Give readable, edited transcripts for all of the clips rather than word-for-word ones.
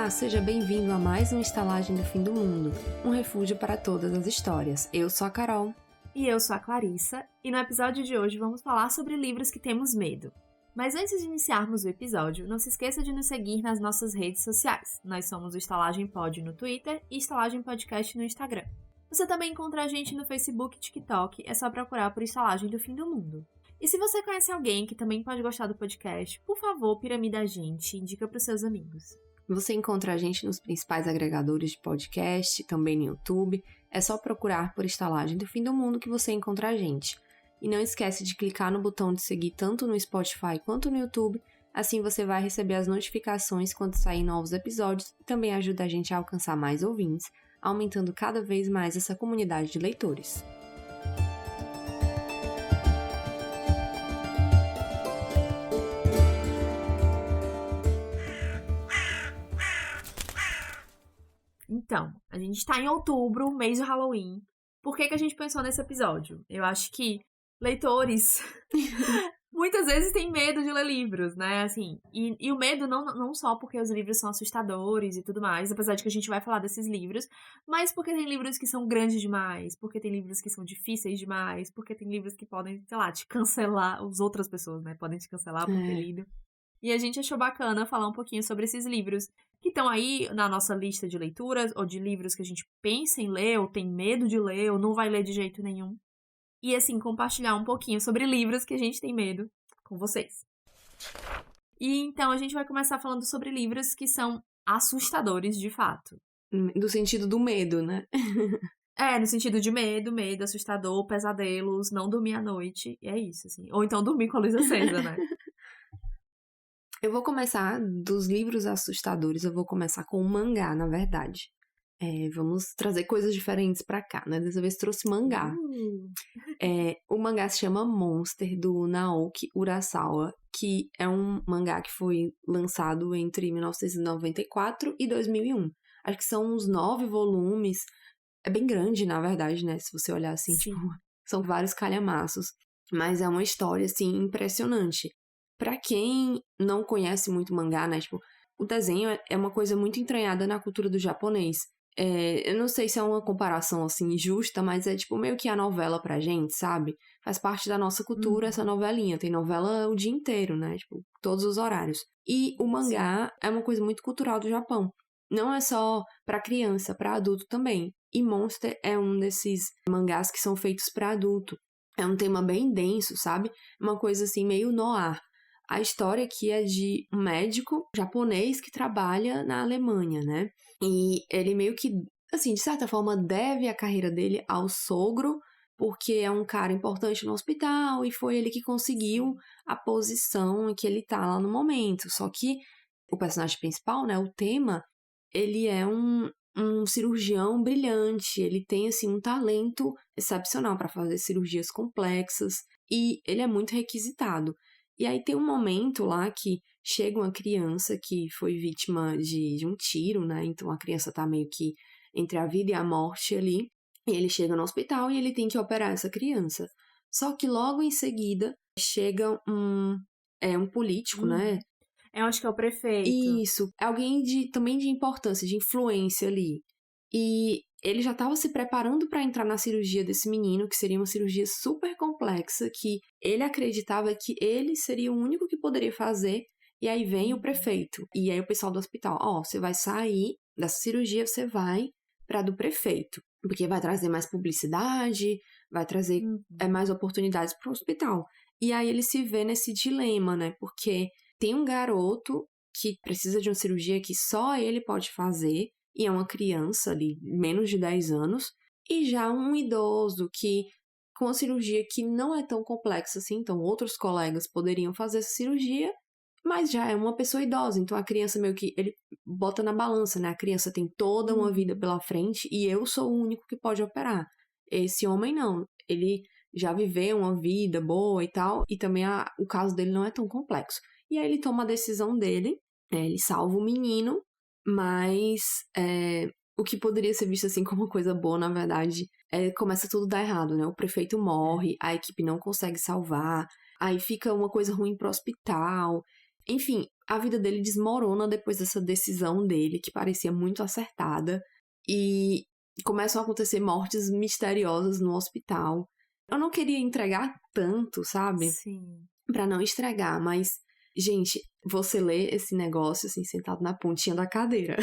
Olá, seja bem-vindo a mais uma Estalagem do Fim do Mundo, um refúgio para todas as histórias. Eu sou a Carol. E eu sou a Clarissa, e no episódio de hoje vamos falar sobre livros que temos medo. Mas antes de iniciarmos o episódio, não se esqueça de nos seguir nas nossas redes sociais. Nós somos o Estalagem Pod no Twitter e Estalagem Podcast no Instagram. Você também encontra a gente no Facebook e TikTok, é só procurar por Estalagem do Fim do Mundo. E se você conhece alguém que também pode gostar do podcast, por favor, piramida a gente e indica para os seus amigos. Você encontra a gente nos principais agregadores de podcast, também no YouTube. É só procurar por Estalagem do Fim do Mundo que você encontra a gente. E não esquece de clicar no botão de seguir tanto no Spotify quanto no YouTube, assim você vai receber as notificações quando saírem novos episódios e também ajuda a gente a alcançar mais ouvintes, aumentando cada vez mais essa comunidade de leitores. Então, a gente tá em outubro, mês de Halloween. Por que a gente pensou nesse episódio? Eu acho que leitores muitas vezes têm medo de ler livros, né? Assim, e o medo não só porque os livros são assustadores e tudo mais, apesar de que a gente vai falar desses livros, mas porque tem livros que são grandes demais, porque tem livros que são difíceis demais, porque tem livros que podem, sei lá, te cancelar, as outras pessoas, né? Podem te cancelar por ter lido. E a gente achou bacana falar um pouquinho sobre esses livros que estão aí na nossa lista de leituras, ou de livros que a gente pensa em ler, ou tem medo de ler, ou não vai ler de jeito nenhum. E assim, compartilhar um pouquinho sobre livros que a gente tem medo com vocês. E então a gente vai começar falando sobre livros que são assustadores de fato. Do sentido do medo, né? No sentido de medo, assustador, pesadelos, não dormir à noite, e é isso, assim. Ou então dormir com a luz acesa, né? Eu vou começar dos livros assustadores, eu vou começar com um mangá, na verdade. Vamos trazer coisas diferentes pra cá, né? Dessa vez trouxe mangá. O mangá se chama Monster, do Naoki Urasawa, que é um mangá que foi lançado entre 1994 e 2001. Acho que são uns 9 volumes. É bem grande, na verdade, né? Se você olhar assim, tipo, são vários calhamaços. Mas é uma história, assim, impressionante. Pra quem não conhece muito mangá, né? Tipo, o desenho é uma coisa muito entranhada na cultura do japonês. Eu não sei se é uma comparação, assim, justa, mas é, tipo, meio que a novela pra gente, sabe? Faz parte da nossa cultura essa novelinha. Tem novela o dia inteiro, né? Tipo, todos os horários. E o mangá é uma coisa muito cultural do Japão. Não é só pra criança, pra adulto também. E Monster é um desses mangás que são feitos pra adulto. É um tema bem denso, sabe? Uma coisa, assim, meio noir. A história aqui é de um médico japonês que trabalha na Alemanha, né? E ele meio que, assim, de certa forma, deve a carreira dele ao sogro, porque é um cara importante no hospital e foi ele que conseguiu a posição em que ele tá lá no momento. Só que o personagem principal, né, o tema, ele é um cirurgião brilhante, ele tem, assim, um talento excepcional para fazer cirurgias complexas e ele é muito requisitado. E aí tem um momento lá que chega uma criança que foi vítima de um tiro, né? Então a criança tá meio que entre a vida e a morte ali. E ele chega no hospital e ele tem que operar essa criança. Só que logo em seguida chega um político, né? Eu acho que é o prefeito. Isso, alguém também de importância, de influência ali. E ele já estava se preparando para entrar na cirurgia desse menino, que seria uma cirurgia super complexa, que ele acreditava que ele seria o único que poderia fazer. E aí vem o prefeito. E aí o pessoal do hospital, você vai sair dessa cirurgia, você vai para do prefeito. Porque vai trazer mais publicidade, vai trazer mais oportunidades para o hospital. E aí ele se vê nesse dilema, né? Porque tem um garoto que precisa de uma cirurgia que só ele pode fazer, e é uma criança ali, menos de 10 anos, e já um idoso que, com a cirurgia que não é tão complexa assim, então outros colegas poderiam fazer essa cirurgia, mas já é uma pessoa idosa, então a criança meio que, ele bota na balança, né? A criança tem toda uma vida pela frente e eu sou o único que pode operar. Esse homem não, ele já viveu uma vida boa e tal, e também o caso dele não é tão complexo. E aí ele toma a decisão dele, ele salva o menino, mas o que poderia ser visto assim como uma coisa boa, na verdade, começa tudo a dar errado, né? O prefeito morre, a equipe não consegue salvar, aí fica uma coisa ruim pro hospital. Enfim, a vida dele desmorona depois dessa decisão dele, que parecia muito acertada. E começam a acontecer mortes misteriosas no hospital. Eu não queria entregar tanto, sabe? Sim. Pra não estragar, mas, gente, você lê esse negócio assim, sentado na pontinha da cadeira.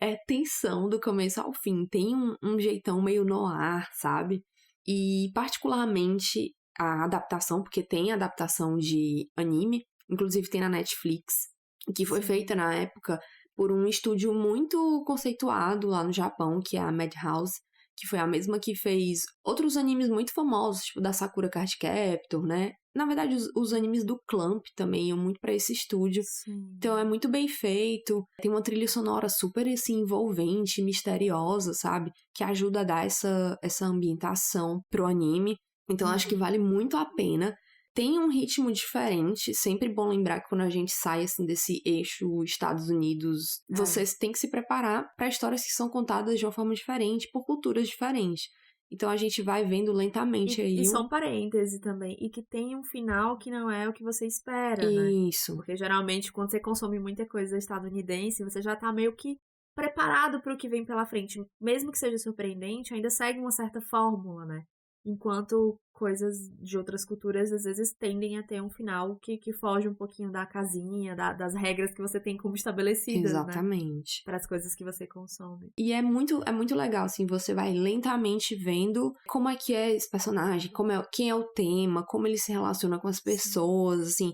É tensão do começo ao fim. Tem um jeitão meio noir, sabe? E, particularmente, a adaptação, porque tem adaptação de anime, inclusive tem na Netflix, que foi feita na época por um estúdio muito conceituado lá no Japão, que é a Madhouse, que foi a mesma que fez outros animes muito famosos, tipo da Sakura Card Captor, né? Na verdade, os animes do Clamp também iam muito pra esse estúdio. Sim. Então é muito bem feito, tem uma trilha sonora super assim, envolvente, misteriosa, sabe? Que ajuda a dar essa ambientação pro anime. Então acho que vale muito a pena. Tem um ritmo diferente, sempre bom lembrar que quando a gente sai assim desse eixo Estados Unidos, você tem que se preparar para histórias que são contadas de uma forma diferente, por culturas diferentes. Então a gente vai vendo lentamente aí. E só um parêntese também, e que tem um final que não é o que você espera, né? Isso. Porque geralmente quando você consome muita coisa estadunidense, você já tá meio que preparado para o que vem pela frente. Mesmo que seja surpreendente, ainda segue uma certa fórmula, né? Enquanto coisas de outras culturas, às vezes, tendem a ter um final que foge um pouquinho da casinha, das regras que você tem como estabelecidas, Exatamente. né? Para as coisas que você consome. E é muito legal, assim, você vai lentamente vendo como é que é esse personagem, quem é o tema, como ele se relaciona com as pessoas, assim.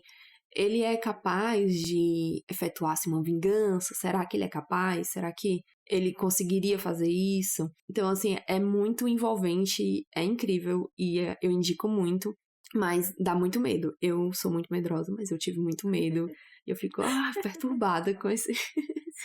Ele é capaz de efetuar assim, uma vingança? Será que ele é capaz? Será que ele conseguiria fazer isso? Então, assim, é muito envolvente, é incrível e eu indico muito, mas dá muito medo. Eu sou muito medrosa, mas eu tive muito medo e eu fico perturbada com esse...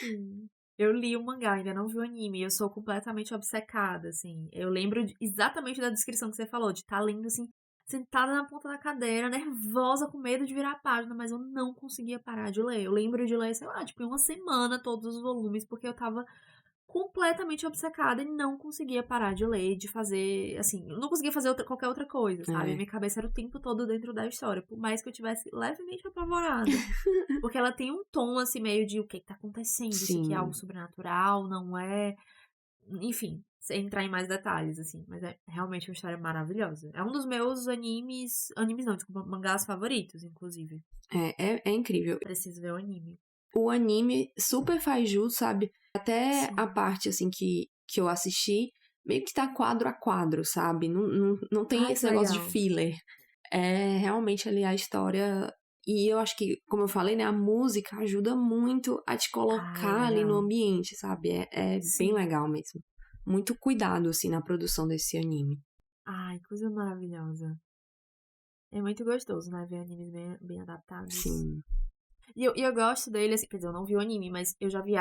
Sim. Eu li o mangá, ainda não vi o anime, e eu sou completamente obcecada, assim. Eu lembro exatamente da descrição que você falou, de estar lendo, assim, sentada na ponta da cadeira, nervosa, com medo de virar a página, mas eu não conseguia parar de ler. Eu lembro de ler, sei lá, tipo, em uma semana todos os volumes, porque eu tava completamente obcecada e não conseguia parar de ler, de fazer, assim, eu não conseguia fazer qualquer outra coisa, sabe? Minha cabeça era o tempo todo dentro da história, por mais que eu tivesse levemente apavorada. Porque ela tem um tom, assim, meio de o que tá acontecendo, se que é algo sobrenatural, não é... Enfim, sem entrar em mais detalhes, assim, mas é realmente uma história maravilhosa. É um dos meus animes não, desculpa, mangás favoritos, inclusive. É incrível. Preciso ver o anime. O anime super faz jus, sabe? Até a parte, assim, que eu assisti, meio que tá quadro a quadro, sabe? Não tem esse negócio de filler. É realmente ali a história... E eu acho que, como eu falei, né? A música ajuda muito a te colocar ali no ambiente, sabe? É bem legal mesmo. Muito cuidado, assim, na produção desse anime. Ai, coisa maravilhosa. É muito gostoso, né? Ver animes bem adaptados. Sim. E eu gosto dele, assim, quer dizer, eu não vi o anime, mas eu já vi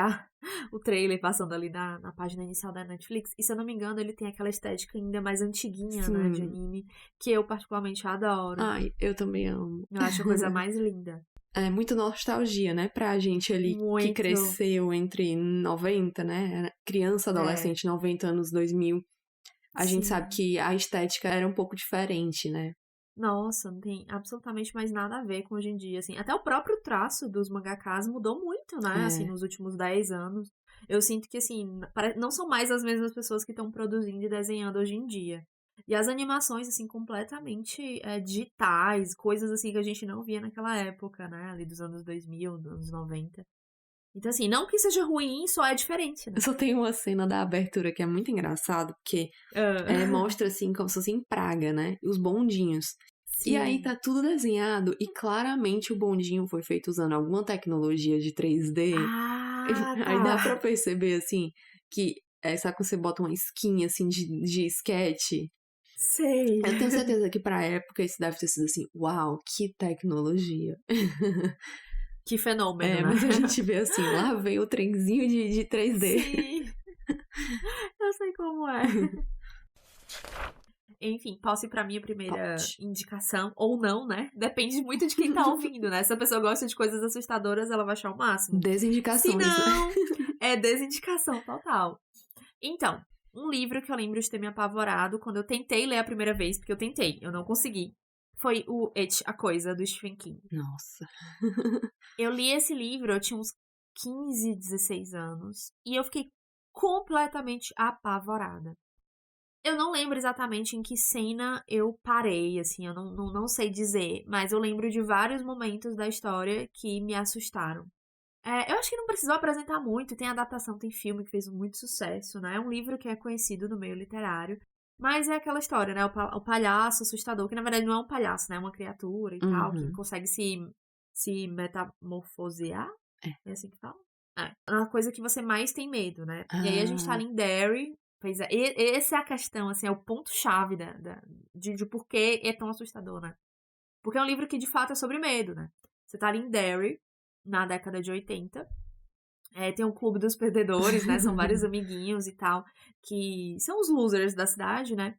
o trailer passando ali na página inicial da Netflix. E se eu não me engano, ele tem aquela estética ainda mais antiguinha, né, de anime, que eu particularmente adoro. Ai, eu também amo. Eu acho a coisa mais linda. É muito nostalgia, né, pra gente ali que cresceu entre 90, né, criança, adolescente, 90 anos 2000. A gente sabe que a estética era um pouco diferente, né? Nossa, não tem absolutamente mais nada a ver com hoje em dia, assim. Até o próprio traço dos mangakas mudou muito, né, assim, nos últimos 10 anos. Eu sinto que, assim, não são mais as mesmas pessoas que estão produzindo e desenhando hoje em dia. E as animações, assim, completamente digitais, coisas, assim, que a gente não via naquela época, né, ali dos anos 2000, dos anos 90. Então, assim, não que seja ruim, só é diferente, né? Eu só tenho uma cena da abertura que é muito engraçado, porque mostra, assim, como se fosse em Praga, né? Os bondinhos. Sim. E aí tá tudo desenhado e claramente o bondinho foi feito usando alguma tecnologia de 3D. Aí dá pra perceber, assim, que sabe quando você bota uma skin, assim, de sketch? Sei. Eu tenho certeza que pra época isso deve ter sido assim, uau, que tecnologia. Que fenômeno, né? Mas a gente vê assim, lá vem o trenzinho de 3D. Sim. Eu sei como é. Enfim, posso ir pra minha primeira indicação, ou não, né? Depende muito de quem tá ouvindo, né? Se a pessoa gosta de coisas assustadoras, ela vai achar o máximo. Desindicações. Se não, é desindicação total. Então, um livro que eu lembro de ter me apavorado quando eu tentei ler a primeira vez, porque eu não consegui, foi o It, A Coisa, do Stephen King. Nossa. Eu li esse livro, eu tinha uns 15, 16 anos, e eu fiquei completamente apavorada. Eu não lembro exatamente em que cena eu parei, assim, eu não sei dizer, mas eu lembro de vários momentos da história que me assustaram. Eu acho que não precisou apresentar muito, tem adaptação, tem filme que fez muito sucesso, né? É um livro que é conhecido no meio literário, mas é aquela história, né? O palhaço assustador, que na verdade não é um palhaço, né? É uma criatura e tal, que consegue se metamorfosear. É assim que fala? É uma coisa que você mais tem medo, né? E aí a gente tá ali em Derry. Pois é, essa é a questão, assim, é o ponto-chave de por que é tão assustador, né? Porque é um livro que, de fato, é sobre medo, né? Você tá ali em Derry, na década de 80. Tem o Clube dos Perdedores, né? São vários amiguinhos e tal, que são os losers da cidade, né?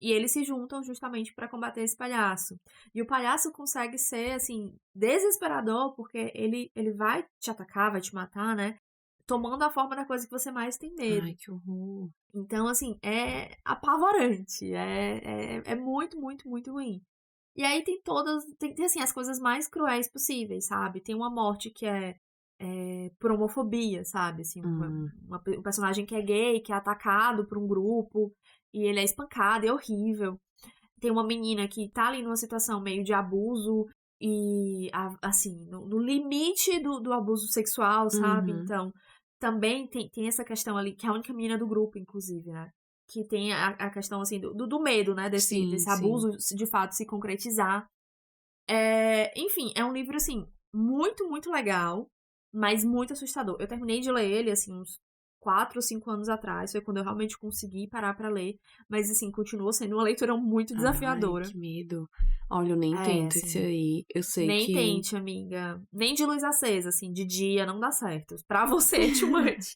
E eles se juntam justamente pra combater esse palhaço. E o palhaço consegue ser, assim, desesperador, porque ele vai te atacar, vai te matar, né? Tomando a forma da coisa que você mais tem medo. Ai, que horror. Então, assim, é apavorante. É muito, muito, muito ruim. E aí tem assim, as coisas mais cruéis possíveis, sabe? Tem uma morte que é por homofobia, sabe? Assim, um personagem que é gay, que é atacado por um grupo, e ele é espancado, é horrível. Tem uma menina que tá ali numa situação meio de abuso, e, assim, no limite do abuso sexual, sabe? Então, também tem essa questão ali, que é a única menina do grupo, inclusive, né? Que tem a questão, assim, do medo, né? Desse abuso, de fato, se concretizar. Enfim, é um livro, assim, muito, muito legal, mas muito assustador. Eu terminei de ler ele, assim, uns 4 ou 5 anos atrás. Foi quando eu realmente consegui parar pra ler. Mas, assim, continuou sendo uma leitura muito desafiadora. Ai, que medo. Olha, eu nem tento assim, esse aí. Eu sei nem que... tente, amiga. Nem de luz acesa, assim, de dia não dá certo. Pra você é too much.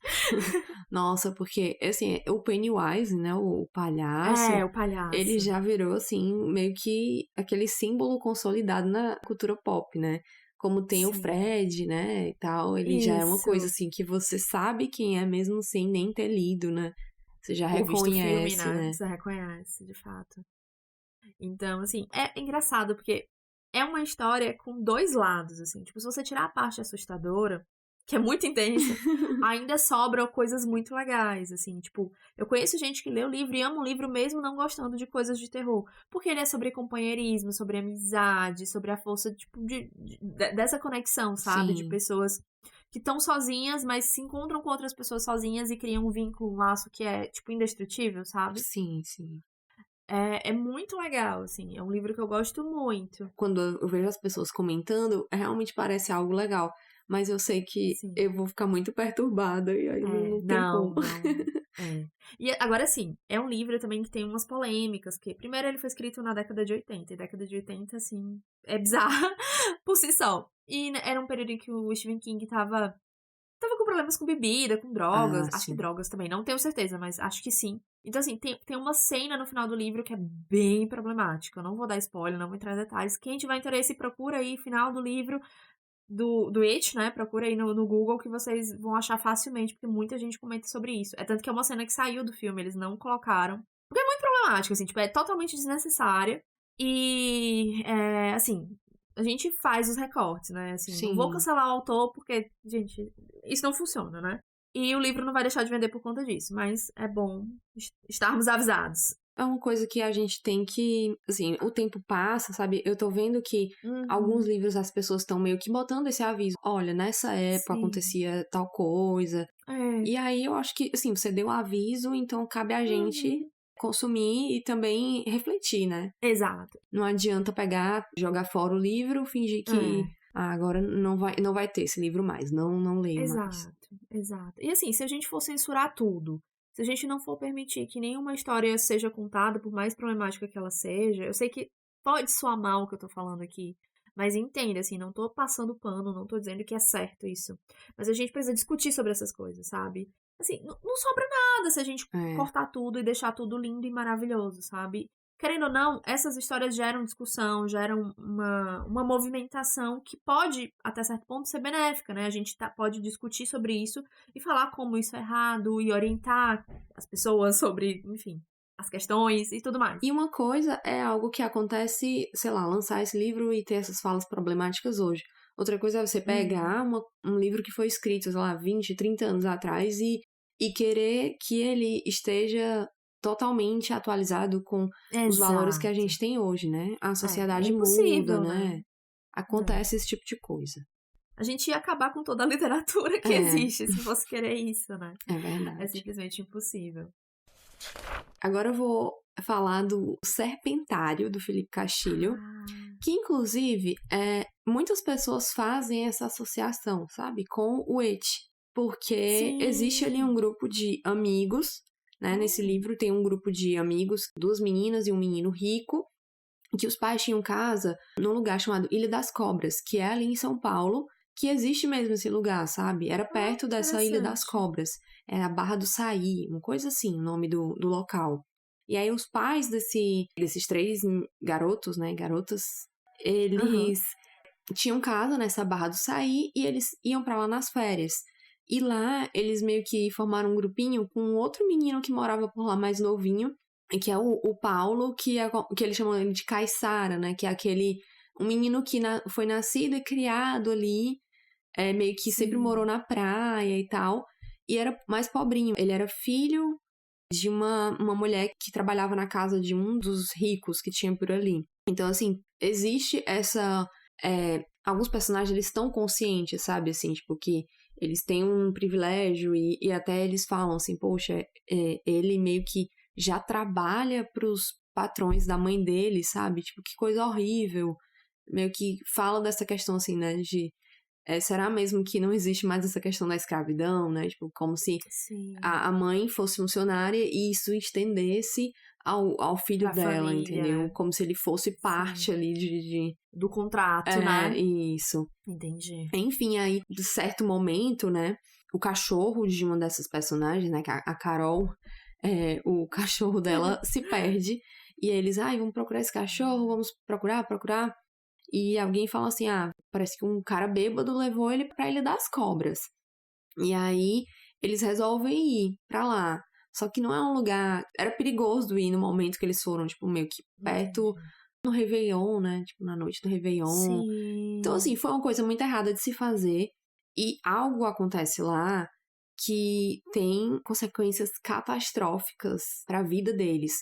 Nossa, porque, assim, o Pennywise, né, o palhaço... o palhaço. Ele já virou, assim, meio que aquele símbolo consolidado na cultura pop, né? Como tem o Fred, né, e tal. Ele já é uma coisa, assim, que você sabe quem é mesmo sem nem ter lido, né? Você já visto o filme, reconhece, né? Você reconhece, de fato. Então, assim, é engraçado, porque é uma história com dois lados, assim. Tipo, se você tirar a parte assustadora, que é muito intensa, ainda sobram coisas muito legais, assim. Tipo, eu conheço gente que lê o livro e ama o livro mesmo não gostando de coisas de terror. Porque ele é sobre companheirismo, sobre amizade, sobre a força, tipo, dessa conexão, sabe? De pessoas que estão sozinhas, mas se encontram com outras pessoas sozinhas e criam um vínculo, um laço que é, tipo, indestrutível, sabe? Sim, sim. É muito legal, assim. É um livro que eu gosto muito. Quando eu vejo as pessoas comentando, realmente parece algo legal. Mas eu sei que eu vou ficar muito perturbada e aí não tem como. E agora, sim, é um livro também que tem umas polêmicas, que primeiro ele foi escrito na década de 80, e década de 80, assim, é bizarra por si só. E era um período em que o Stephen King tava com problemas com bebida, com drogas. Acho que drogas também, não tenho certeza, mas acho que sim. Então, assim, tem uma cena no final do livro que é bem problemática. Eu não vou dar spoiler, não vou entrar em detalhes. Quem tiver interesse, procura aí, final do livro do It, né? Procura aí no Google que vocês vão achar facilmente, porque muita gente comenta sobre isso. É tanto que é uma cena que saiu do filme, eles não colocaram. Porque é muito problemática, assim, tipo, é totalmente desnecessária. E, assim, a gente faz os recortes, né? Assim, não vou cancelar o autor porque, gente, isso não funciona, né? E o livro não vai deixar de vender por conta disso, mas é bom estarmos avisados. É uma coisa que a gente tem que, assim, o tempo passa, sabe? Eu tô vendo que alguns livros as pessoas estão meio que botando esse aviso. Olha, nessa época acontecia tal coisa. E aí eu acho que, assim, você deu um aviso, então cabe a gente consumir e também refletir, né? Exato. Não adianta pegar, jogar fora o livro, fingir que agora não vai ter esse livro mais, não leio mais. Exato. E assim, se a gente for censurar tudo, se a gente não for permitir que nenhuma história seja contada, por mais problemática que ela seja, eu sei que pode soar mal o que eu tô falando aqui, mas entenda, assim, não tô passando pano, não tô dizendo que é certo isso. Mas a gente precisa discutir sobre essas coisas, sabe? Assim, não sobra nada se a gente cortar tudo e deixar tudo lindo e maravilhoso, sabe? Querendo ou não, essas histórias geram discussão, geram uma movimentação que pode, até certo ponto, ser benéfica, né? A gente pode discutir sobre isso e falar como isso é errado e orientar as pessoas sobre, enfim, as questões e tudo mais. E uma coisa é algo que acontece, sei lá, lançar esse livro e ter essas falas problemáticas hoje. Outra coisa é você pegar um livro que foi escrito, sei lá, 20, 30 anos atrás e querer que ele esteja totalmente atualizado com os valores que a gente tem hoje, né? A sociedade muda, né? Acontece esse tipo de coisa. A gente ia acabar com toda a literatura que existe, se fosse querer isso, né? É verdade. É simplesmente impossível. Agora eu vou falar do Serpentário, do Felipe Castilho, que inclusive muitas pessoas fazem essa associação, sabe, com o Et, porque existe ali um grupo de amigos, né, nesse livro tem um grupo de amigos, 2 meninas e um menino rico, que os pais tinham casa num lugar chamado Ilha das Cobras, que é ali em São Paulo, que existe mesmo esse lugar, sabe? Era perto dessa Ilha das Cobras. Era a Barra do Saí, uma coisa assim, o nome do local. E aí os pais desses 3 garotos, né, garotas, eles tinham casa nessa Barra do Saí e eles iam pra lá nas férias. E lá eles meio que formaram um grupinho com outro menino que morava por lá mais novinho, que é o Paulo, que eles chamam ele de Caiçara, né? Que é um menino que foi nascido e criado ali, meio que sempre morou na praia e tal, e era mais pobrinho. Ele era filho de uma mulher que trabalhava na casa de um dos ricos que tinha por ali. Então, assim, existe essa... alguns personagens, eles estão conscientes, sabe? Assim, tipo, que eles têm um privilégio e até eles falam assim, poxa, ele meio que já trabalha pros patrões da mãe dele, sabe? Tipo, que coisa horrível. Meio que fala dessa questão, assim, né? De será mesmo que não existe mais essa questão da escravidão, né? Tipo, como se a mãe fosse funcionária e isso estendesse ao filho dela, família, entendeu? Né? Como se ele fosse parte ali do contrato, né? Isso. Entendi. Enfim, aí, de certo momento, né? O cachorro de uma dessas personagens, né? A Carol... o cachorro dela se perde. E eles, vamos procurar esse cachorro, vamos procurar. E alguém fala assim, parece que um cara bêbado levou ele pra Ilha das Cobras. E aí, eles resolvem ir pra lá. Só que não é um lugar... Era perigoso ir no momento que eles foram, tipo, meio que perto no Réveillon, né? Tipo, na noite do Réveillon. Sim. Então, assim, foi uma coisa muito errada de se fazer. E algo acontece lá que tem consequências catastróficas para a vida deles.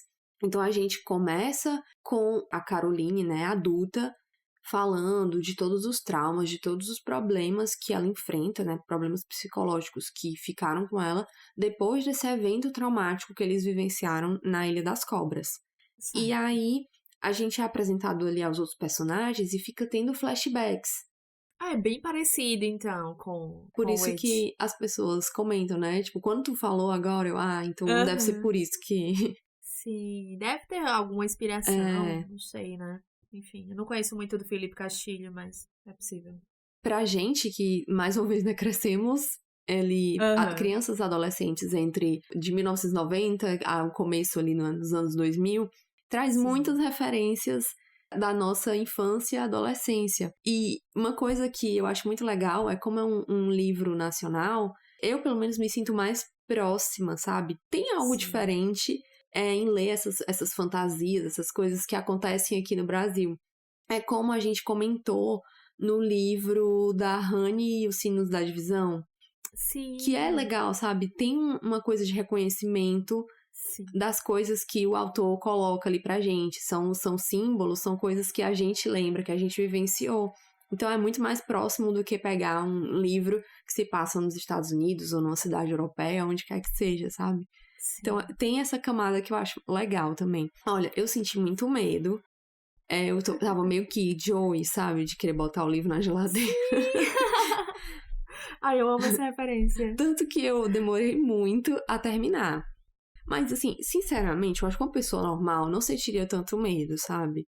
Então a gente começa com a Caroline, né, adulta, falando de todos os traumas, de todos os problemas que ela enfrenta, né, problemas psicológicos que ficaram com ela depois desse evento traumático que eles vivenciaram na Ilha das Cobras. Certo. E aí a gente é apresentado ali aos outros personagens e fica tendo flashbacks. É bem parecido, então, com Por isso que as pessoas comentam, né? Tipo, quando tu falou agora, então deve ser por isso que... Sim, deve ter alguma inspiração, não sei, né? Enfim, eu não conheço muito do Felipe Castilho, mas é possível. Pra gente que, mais uma vez, né, crescemos, crianças e adolescentes de 1990 ao começo ali nos anos 2000, traz muitas referências da nossa infância e adolescência. E uma coisa que eu acho muito legal é como é um livro nacional, eu pelo menos me sinto mais próxima, sabe? Tem algo diferente em ler essas fantasias, essas coisas que acontecem aqui no Brasil. É como a gente comentou no livro da Honey e os Sinos da Divisão. Sim. Que é legal, sabe? Tem uma coisa de reconhecimento das coisas que o autor coloca ali pra gente. São símbolos, são coisas que a gente lembra, que a gente vivenciou. Então é muito mais próximo do que pegar um livro que se passa nos Estados Unidos ou numa cidade europeia, onde quer que seja, sabe? Sim. Então tem essa camada que eu acho legal também. Olha, eu senti muito medo. Eu tava meio que Joey, sabe? De querer botar o livro na geladeira. Ai, eu amo essa referência. Tanto que eu demorei muito a terminar. Mas, assim, sinceramente, eu acho que uma pessoa normal não sentiria tanto medo, sabe?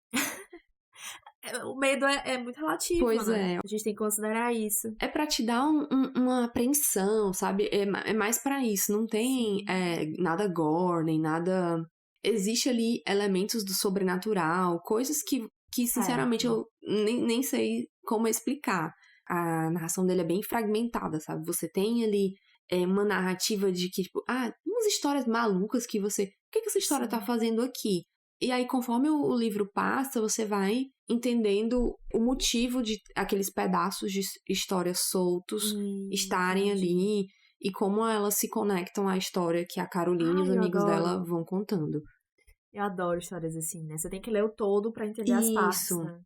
O medo é muito relativo, pois né? A gente tem que considerar isso. É pra te dar uma apreensão, sabe? É mais pra isso. Não tem nada gore, nem nada... Existe ali elementos do sobrenatural, coisas que sinceramente, eu nem sei como explicar. A narração dele é bem fragmentada, sabe? Você tem ali uma narrativa de que, tipo, umas histórias malucas que você... O que essa história tá fazendo aqui? E aí, conforme o livro passa, você vai entendendo o motivo de aqueles pedaços de histórias soltos estarem ali e como elas se conectam à história que a Caroline e os amigos dela vão contando. Eu adoro histórias assim, né? Você tem que ler o todo pra entender as partes, né?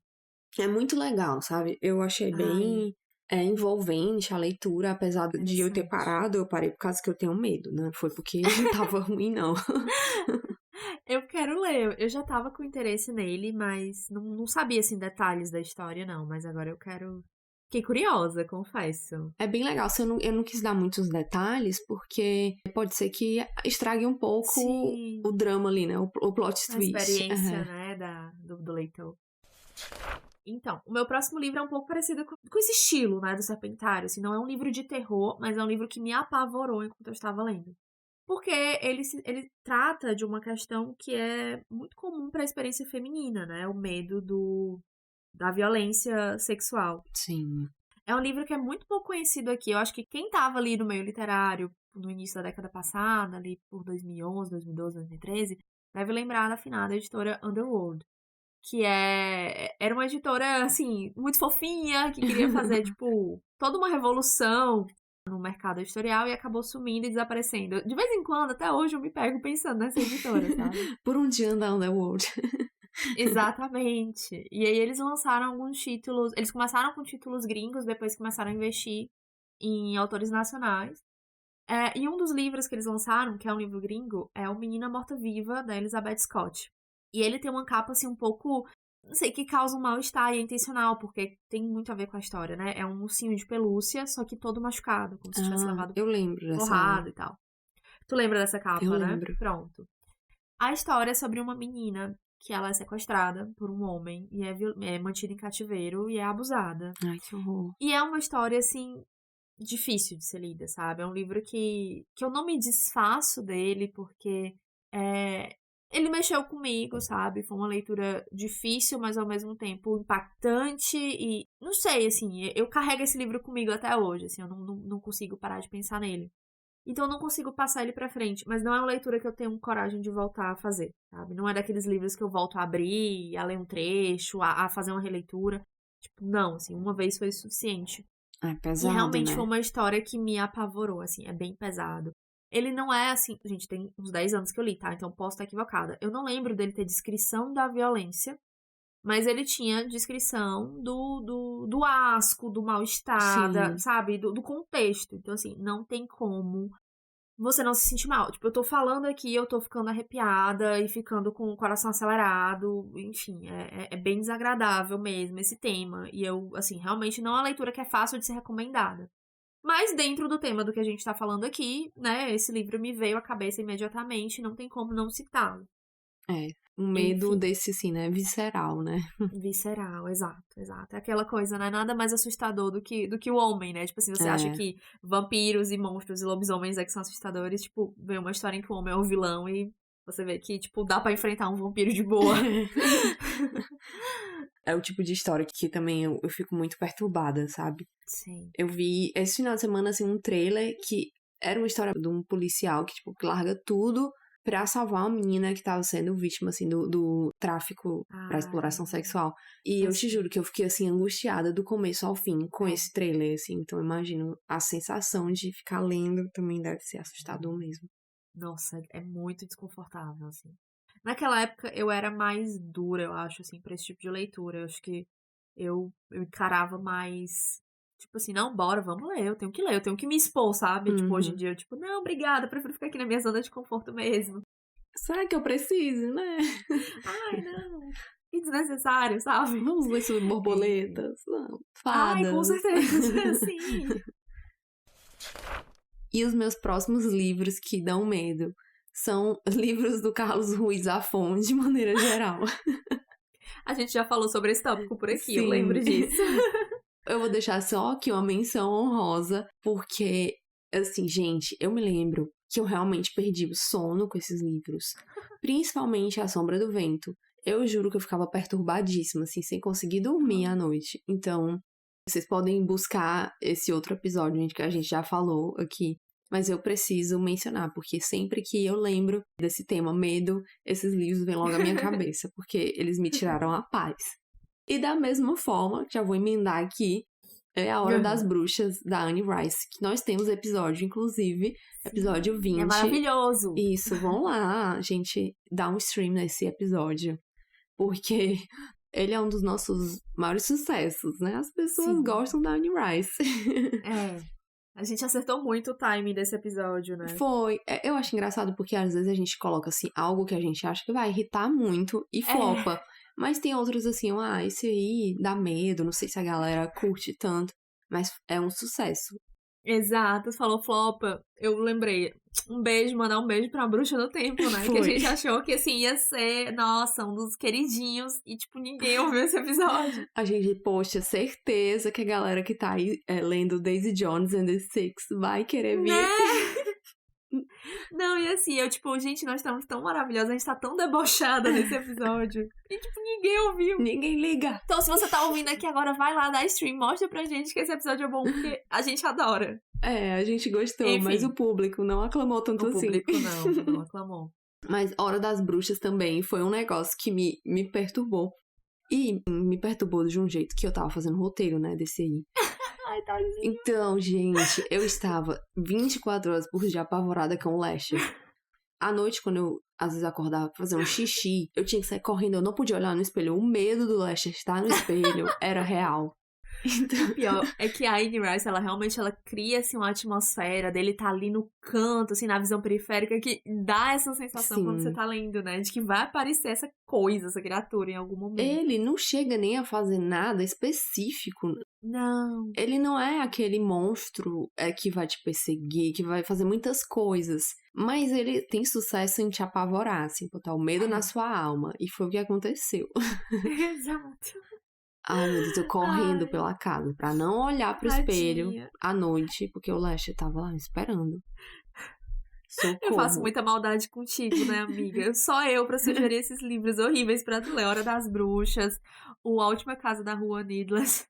É muito legal, sabe? Eu achei bem envolvente a leitura, apesar de eu ter parado, eu parei por causa que eu tenho medo, né? Foi porque não tava ruim, não. Eu quero ler, eu já tava com interesse nele, mas não sabia, assim, detalhes da história, não. Mas agora eu quero... Fiquei curiosa, confesso. É bem legal, eu não quis dar muitos detalhes, porque pode ser que estrague um pouco o drama ali, né? O plot twist. A experiência, né, do leitor. Então, o meu próximo livro é um pouco parecido com esse estilo, né, do Serpentário. Assim, não é um livro de terror, mas é um livro que me apavorou enquanto eu estava lendo. Porque ele trata de uma questão que é muito comum para a experiência feminina, né? O medo da violência sexual. Sim. É um livro que é muito pouco conhecido aqui. Eu acho que quem estava ali no meio literário no início da década passada, ali por 2011, 2012, 2013, deve lembrar da afinada editora Underworld. Que era uma editora, assim, muito fofinha, que queria fazer, tipo, toda uma revolução no mercado editorial e acabou sumindo e desaparecendo. De vez em quando, até hoje, eu me pego pensando nessa editora, sabe? Por um dia anda Underworld. Exatamente. E aí eles lançaram alguns títulos, eles começaram com títulos gringos, depois começaram a investir em autores nacionais. E um dos livros que eles lançaram, que é um livro gringo, é O Menina Morta-Viva, da Elizabeth Scott. E ele tem uma capa, assim, um pouco... Não sei, que causa um mal-estar e é intencional, porque tem muito a ver com a história, né? É um ursinho de pelúcia, só que todo machucado, como se tivesse levado eu lembro porrada e tal. Tu lembra dessa capa, eu né? Lembro. Pronto. A história é sobre uma menina que ela é sequestrada por um homem e é mantida em cativeiro e é abusada. Ai, que horror. E é uma história, assim, difícil de ser lida, sabe? É um livro que eu não me desfaço dele, porque ele mexeu comigo, sabe? Foi uma leitura difícil, mas ao mesmo tempo impactante e... Não sei, assim, eu carrego esse livro comigo até hoje, assim, eu não consigo parar de pensar nele. Então eu não consigo passar ele pra frente, mas não é uma leitura que eu tenho coragem de voltar a fazer, sabe? Não é daqueles livros que eu volto a abrir, a ler um trecho, a fazer uma releitura. Tipo, não, assim, uma vez foi suficiente. É pesado, e realmente né? foi uma história que me apavorou, assim, é bem pesado. Ele não é assim... Gente, tem uns 10 anos que eu li, tá? Então posso estar equivocada. Eu não lembro dele ter descrição da violência, mas ele tinha descrição do asco, do mal-estar, sabe? Do contexto. Então, assim, não tem como você não se sentir mal. Tipo, eu tô falando aqui, eu tô ficando arrepiada e ficando com o coração acelerado. Enfim, é bem desagradável mesmo esse tema. E eu, assim, realmente não é uma leitura que é fácil de ser recomendada. Mas dentro do tema do que a gente tá falando aqui, né, esse livro me veio à cabeça imediatamente, não tem como não citá-lo. Um medo desse, assim, né, visceral, né? Visceral, exato. É aquela coisa, né, nada mais assustador do que o homem, né? Tipo assim, você acha que vampiros e monstros e lobisomens é que são assustadores, tipo, vê uma história em que o homem é o vilão e você vê que, tipo, dá pra enfrentar um vampiro de boa. É o tipo de história que também eu fico muito perturbada, sabe? Sim. Eu vi esse final de semana, assim, um trailer que era uma história de um policial que, tipo, larga tudo pra salvar uma menina que tava sendo vítima, assim, do tráfico pra exploração sexual. E eu te juro que eu fiquei, assim, angustiada do começo ao fim com esse trailer, assim. Então, eu imagino a sensação de ficar lendo também deve ser assustador mesmo. Nossa, é muito desconfortável, assim. Naquela época, eu era mais dura, eu acho, assim, pra esse tipo de leitura. Eu acho que eu encarava mais... Tipo assim, não, bora, vamos ler, eu tenho que ler, eu tenho que me expor, sabe? Tipo, hoje em dia, eu, tipo, não, obrigada, eu prefiro ficar aqui na minha zona de conforto mesmo. Será que eu preciso, né? Ai, não, que desnecessário, sabe? Vamos ler sobre borboletas, fadas. Ai, com certeza, sim. E os meus próximos livros que dão medo são livros do Carlos Ruiz Zafón, de maneira geral. A gente já falou sobre esse tópico por aqui, Sim. Eu lembro disso. Eu vou deixar só aqui uma menção honrosa, porque, assim, gente, eu me lembro que eu realmente perdi o sono com esses livros. Principalmente A Sombra do Vento. Eu juro que eu ficava perturbadíssima, assim, sem conseguir dormir à noite. Então, vocês podem buscar esse outro episódio, gente, que a gente já falou aqui. Mas eu preciso mencionar, porque sempre que eu lembro desse tema medo, esses livros vêm logo à minha cabeça, porque eles me tiraram a paz. E da mesma forma, já vou emendar aqui, é A Hora das Bruxas, da Anne Rice, que nós temos episódio, inclusive, episódio 20. É maravilhoso! Isso, vão lá, gente, dá um stream nesse episódio, porque ele é um dos nossos maiores sucessos, né? As pessoas gostam da Anne Rice. A gente acertou muito o timing desse episódio, né? Foi. Eu acho engraçado porque às vezes a gente coloca, assim, algo que a gente acha que vai irritar muito e flopa. Mas tem outros assim, esse aí dá medo, não sei se a galera curte tanto, mas é um sucesso. Exato, falou flopa, eu lembrei. Mandar um beijo pra Bruxa do Tempo, né? Foi. Que a gente achou que, assim, ia ser, nossa, um dos queridinhos. E, tipo, ninguém ouviu esse episódio. A gente, poxa, certeza que a galera que tá aí lendo Daisy Jones and the Six vai querer vir. Né? Não, e assim, eu, tipo, gente, nós estamos tão maravilhosos, a gente tá tão debochada nesse episódio. E, tipo, ninguém ouviu. Ninguém liga. Então, se você tá ouvindo aqui agora, vai lá dar stream, mostra pra gente que esse episódio é bom, porque a gente adora. A gente gostou, Enfim, mas o público não aclamou tanto assim. O público não aclamou. Mas Hora das Bruxas também foi um negócio que me perturbou. E me perturbou de um jeito que eu tava fazendo roteiro, né, desse aí. Ai, tadinho. Então, gente, eu estava 24 horas por dia apavorada com o Lester. À noite, quando eu, às vezes, acordava pra fazer um xixi, eu tinha que sair correndo, eu não podia olhar no espelho. O medo do Lester estar no espelho era real. Então... O pior é que a Anne Rice, ela realmente cria, assim, uma atmosfera dele tá ali no canto, assim, na visão periférica, que dá essa sensação quando você tá lendo, né? De que vai aparecer essa coisa, essa criatura em algum momento. Ele não chega nem a fazer nada específico. Não. Ele não é aquele monstro que vai te perseguir, que vai fazer muitas coisas. Mas ele tem sucesso em te apavorar, assim, botar o medo na sua alma. E foi o que aconteceu. Exato. Ai, meu Deus, eu correndo pela casa pra não olhar pro espelho à noite, porque o Lester tava lá me esperando. Socorro. Eu faço muita maldade contigo, né, amiga? Só eu pra sugerir esses livros horríveis pra tu ler. Hora das Bruxas, A Última Casa da Rua Needless.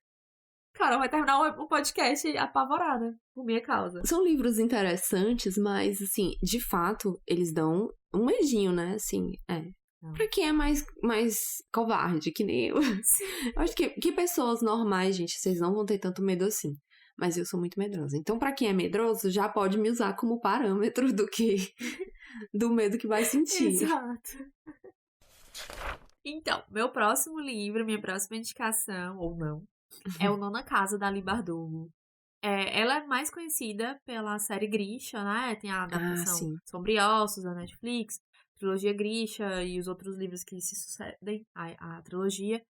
Cara, vai terminar o podcast apavorada, por minha causa. São livros interessantes, mas, assim, de fato, eles dão um medinho, né? Assim, pra quem é mais covarde, que nem eu. Sim. Eu acho que pessoas normais, gente, vocês não vão ter tanto medo assim. Mas eu sou muito medrosa. Então, pra quem é medroso, já pode me usar como parâmetro do medo que vai sentir. Exato. Então, meu próximo livro, minha próxima indicação, ou não, é O Nona Casa, da Leigh Bardugo. Ela é mais conhecida pela série Grisha, né? Tem a adaptação Sombriossos, da Netflix, trilogia Grisha e os outros livros que se sucedem à trilogia.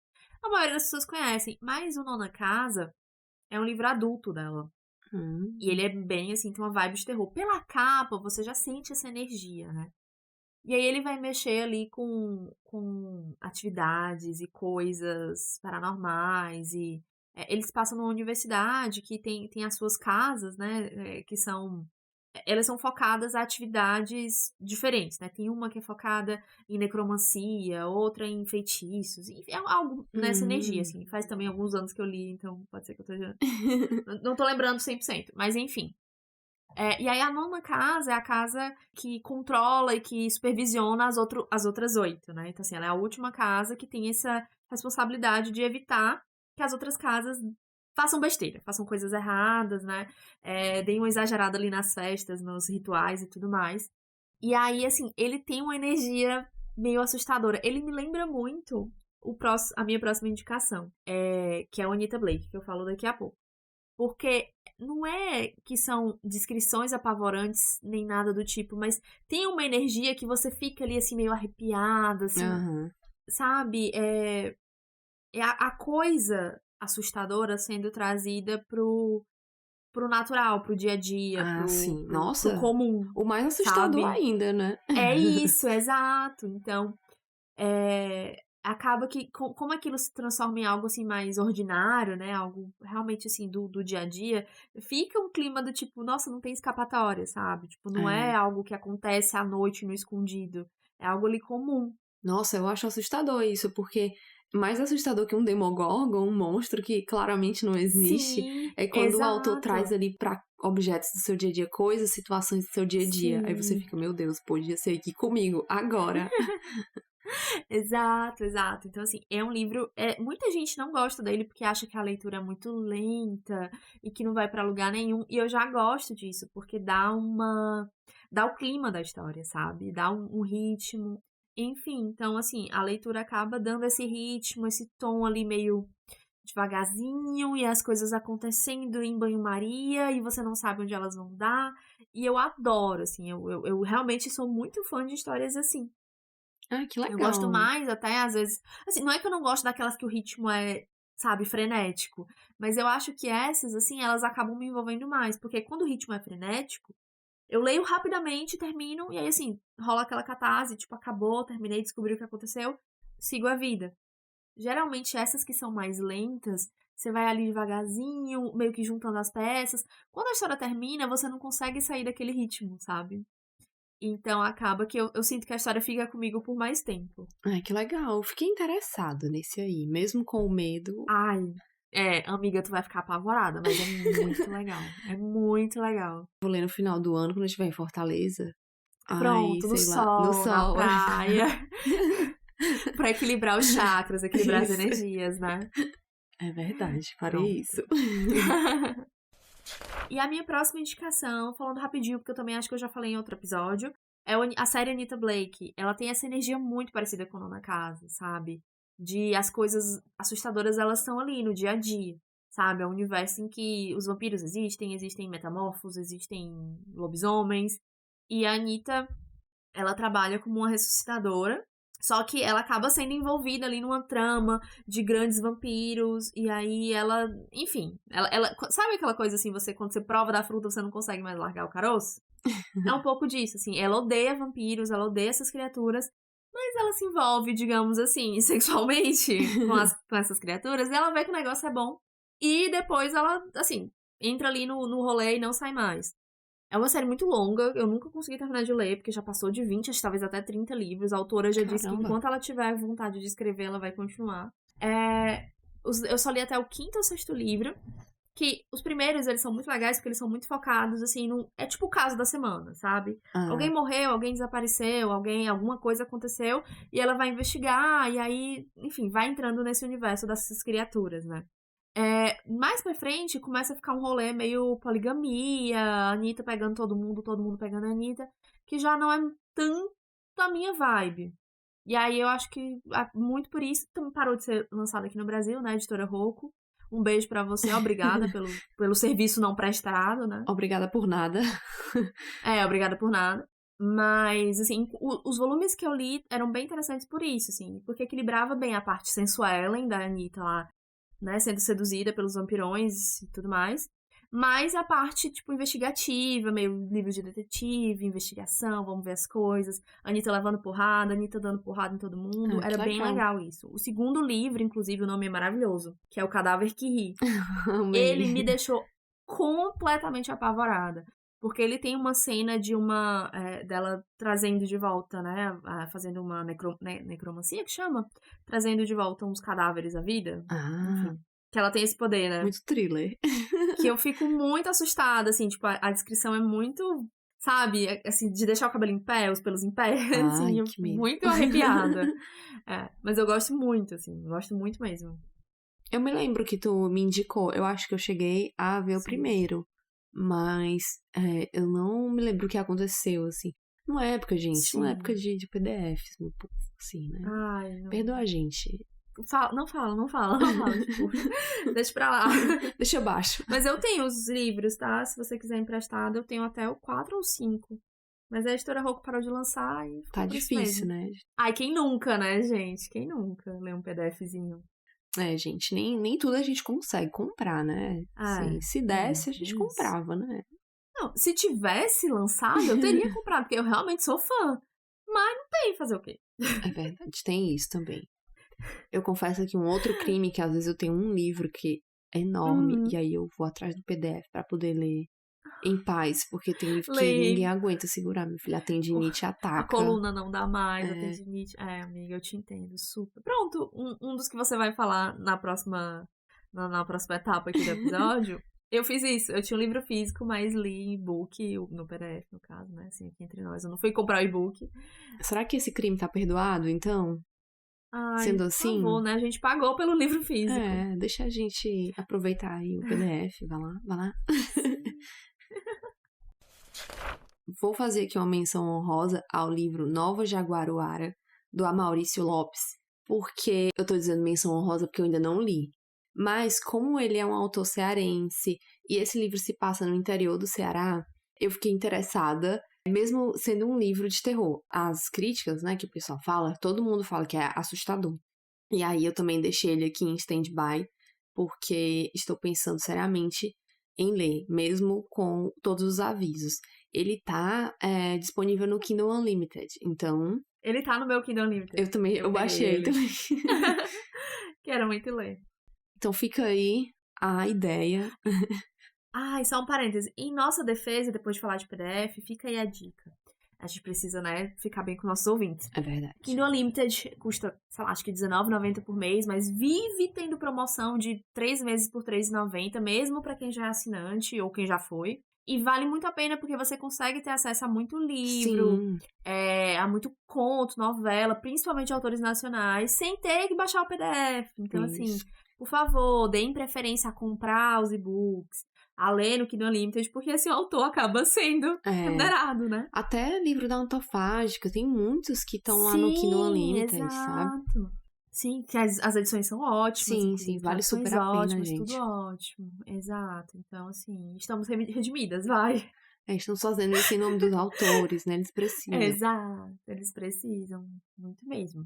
A maioria das pessoas conhecem, mas O Nona Casa é um livro adulto dela. E ele é bem, assim, tem uma vibe de terror. Pela capa, você já sente essa energia, né? E aí ele vai mexer ali com atividades e coisas paranormais. E eles passam numa universidade que tem as suas casas, né? Que são... Elas são focadas a atividades diferentes, né? Tem uma que é focada em necromancia, outra em feitiços. Enfim, é algo nessa energia, assim. Faz também alguns anos que eu li, então pode ser que eu esteja... Não tô lembrando 100%, mas enfim. E aí a nona casa é a casa que controla e que supervisiona as outras 8, né? Então, assim, ela é a última casa que tem essa responsabilidade de evitar que as outras casas façam besteira, façam coisas erradas, né? Deem uma exagerada ali nas festas, nos rituais e tudo mais. E aí, assim, ele tem uma energia meio assustadora. Ele me lembra muito a minha próxima indicação, que é a Anita Blake, que eu falo daqui a pouco. Porque não é que são descrições apavorantes, nem nada do tipo, mas tem uma energia que você fica ali, assim, meio arrepiada, assim, sabe? A coisa assustadora sendo trazida pro natural, pro dia a dia, pro comum. O mais assustador, sabe? Ainda, né? É isso, exato. Então, acaba que, como aquilo se transforma em algo, assim, mais ordinário, né? Algo realmente, assim, do dia a dia, fica um clima do tipo, nossa, não tem escapatória, sabe? Tipo, não é algo que acontece à noite no escondido. É algo ali comum. Nossa, eu acho assustador isso, porque mais assustador que um Demogorgon, um monstro que claramente não existe, Sim, é quando o autor exato. traz ali pra objetos do seu dia a dia, coisas, situações do seu dia a dia. Aí você Sim. fica, meu Deus, podia ser aqui comigo, agora. Exato, exato. Então, assim, é um livro. Muita gente não gosta dele porque acha que a leitura é muito lenta e que não vai pra lugar nenhum. E eu já gosto disso, porque dá o clima da história, sabe? Dá um ritmo. Enfim, então, assim, a leitura acaba dando esse ritmo, esse tom ali meio devagarzinho e as coisas acontecendo em banho-maria e você não sabe onde elas vão dar. E eu adoro, assim, eu realmente sou muito fã de histórias assim. Ah, que legal. Eu gosto mais até, às vezes... Assim, não é que eu não gosto daquelas que o ritmo é, sabe, frenético. Mas eu acho que essas, assim, elas acabam me envolvendo mais. Porque quando o ritmo é frenético, eu leio rapidamente, termino, e aí, assim, rola aquela catarse, tipo, acabou, terminei, descobri o que aconteceu, sigo a vida. Geralmente, essas que são mais lentas, você vai ali devagarzinho, meio que juntando as peças. Quando a história termina, você não consegue sair daquele ritmo, sabe? Então, acaba que eu sinto que a história fica comigo por mais tempo. Ai, que legal. Fiquei interessado nesse aí, mesmo com o medo. Ai, amiga, tu vai ficar apavorada, mas é muito legal. É muito legal. Vou ler no final do ano, quando eu estiver em Fortaleza. Ai, Pronto, no sei lá, no sol, na sol. praia. Pra equilibrar os chakras, equilibrar as Isso. energias, né? É verdade, farei Pronto. isso. E a minha próxima indicação, falando rapidinho, porque eu também acho que eu já falei em outro episódio, é a série Anita Blake. Ela tem essa energia muito parecida com Nona Casa, sabe? De as coisas assustadoras, elas estão ali no dia a dia, sabe? É um universo em que os vampiros existem metamorfos, existem lobisomens. E a Anita, ela trabalha como uma ressuscitadora, só que ela acaba sendo envolvida ali numa trama de grandes vampiros, e aí ela, enfim, ela sabe aquela coisa assim, quando você prova da fruta, você não consegue mais largar o caroço? É um pouco disso, assim, ela odeia vampiros, ela odeia essas criaturas, mas ela se envolve, digamos assim, sexualmente com essas criaturas, e ela vê que o negócio é bom, e depois ela, assim, entra ali no rolê e não sai mais. É uma série muito longa, eu nunca consegui terminar de ler, porque já passou de 20, acho que talvez até 30 livros. A autora já disse que Caramba. enquanto ela tiver vontade de escrever, ela vai continuar. Eu só li até o 5º ou 6º livro, que os primeiros, eles são muito legais, porque eles são muito focados, assim, é tipo o caso da semana, sabe? Alguém morreu, alguém desapareceu, alguma coisa aconteceu, e ela vai investigar, e aí, enfim, vai entrando nesse universo dessas criaturas, né? Mais pra frente, começa a ficar um rolê meio poligamia, a Anitta pegando todo mundo pegando a Anitta, que já não é tanto a minha vibe. E aí eu acho que, muito por isso, parou de ser lançado aqui no Brasil, né, Editora Rocco. Um beijo pra você, obrigada pelo serviço não prestado, né? Obrigada por nada. Obrigada por nada. Mas, assim, os volumes que eu li eram bem interessantes por isso, assim, porque equilibrava bem a parte sensuelen da Anitta lá, né, sendo seduzida pelos vampirões e tudo mais. Mas a parte, tipo, investigativa, meio livro de detetive, investigação, vamos ver as coisas. Anitta levando porrada, Anitta dando porrada em todo mundo. Era bem legal isso. O segundo livro, inclusive, o nome é maravilhoso, que é O Cadáver que Ri. Ele me deixou completamente apavorada. Porque ele tem uma cena dela trazendo de volta, né? Fazendo uma necromancia, que chama? Trazendo de volta uns cadáveres à vida. Enfim, que ela tem esse poder, né? Muito thriller. Que eu fico muito assustada, assim, tipo, a descrição é muito, sabe? Assim, de deixar o cabelo em pé, os pelos em pé. Assim, eu fico muito arrepiada. Mas eu gosto muito, assim, gosto muito mesmo. Eu me lembro que tu me indicou, eu acho que eu cheguei a ver o primeiro. Mas eu não me lembro o que aconteceu, assim. Numa época, gente, numa época de PDFs, meu povo, assim, né? Ai, não. Perdoa a gente. Não fala, tipo, deixa pra lá. Deixa abaixo. Mas eu tenho os livros, tá? Se você quiser emprestado, eu tenho até o 4 ou 5. Mas a Editora Rocco parou de lançar e ficou tá difícil, né? Ai, quem nunca, né, gente? Quem nunca lê um PDFzinho? Gente, nem tudo a gente consegue comprar, né? Assim, se desse, a gente comprava, né? Não, se tivesse lançado, eu teria comprado, porque eu realmente sou fã. Mas não tem, fazer o quê? É verdade, tem isso também. Eu confesso que um outro crime, que às vezes eu tenho um livro que é enorme, e aí eu vou atrás do PDF pra poder ler. em paz, porque tem livro que Leia. ninguém aguenta segurar, meu filho. A tendinite ataca. A coluna não dá mais, a tendinite. Amiga, eu te entendo, super. Pronto, um dos que você vai falar na próxima etapa aqui do episódio, eu fiz isso. Eu tinha um livro físico, mas li e-book, no PDF, no caso, né? Assim, aqui entre nós. Eu não fui comprar o e-book. Será que esse crime tá perdoado, então? Ai, Sendo por assim, favor, né? A gente pagou pelo livro físico. Deixa a gente aproveitar aí o PDF. Vai lá. Vou fazer aqui uma menção honrosa ao livro Nova Jaguaruara, do Amaurício Lopes, porque eu tô dizendo menção honrosa porque eu ainda não li. Mas como ele é um autor cearense e esse livro se passa no interior do Ceará, eu fiquei interessada, mesmo sendo um livro de terror. As críticas, né, que o pessoal fala, todo mundo fala que é assustador. E aí eu também deixei ele aqui em stand-by, porque estou pensando seriamente em ler, mesmo com todos os avisos. Ele tá disponível no Kindle Unlimited, então... Ele tá no meu Kindle Unlimited. Eu baixei ele também. Quero muito ler. Então fica aí a ideia. E só um parêntese. Em nossa defesa, depois de falar de PDF, fica aí a dica. A gente precisa, né, ficar bem com nossos ouvintes. É verdade. Kindle Unlimited custa, sei lá, acho que R$19,90 por mês, mas vive tendo promoção de 3 meses por R$3,90, mesmo pra quem já é assinante ou quem já foi. E vale muito a pena porque você consegue ter acesso a muito livro, a muito conto, novela, principalmente autores nacionais, sem ter que baixar o PDF. Então, assim, por favor, deem preferência a comprar os e-books, a ler no Kindle Unlimited, porque assim o autor acaba sendo remunerado, né? Até livro da Antofágica, tem muitos que estão lá no Kindle Unlimited, exato. sabe? Sim, que as edições são ótimas. Sim, vale super a pena, ótimas, gente. Tudo ótimo, exato. Então, assim, estamos redimidas, vai. Estamos fazendo isso em nome dos autores, né? Eles precisam. Exato, eles precisam, muito mesmo.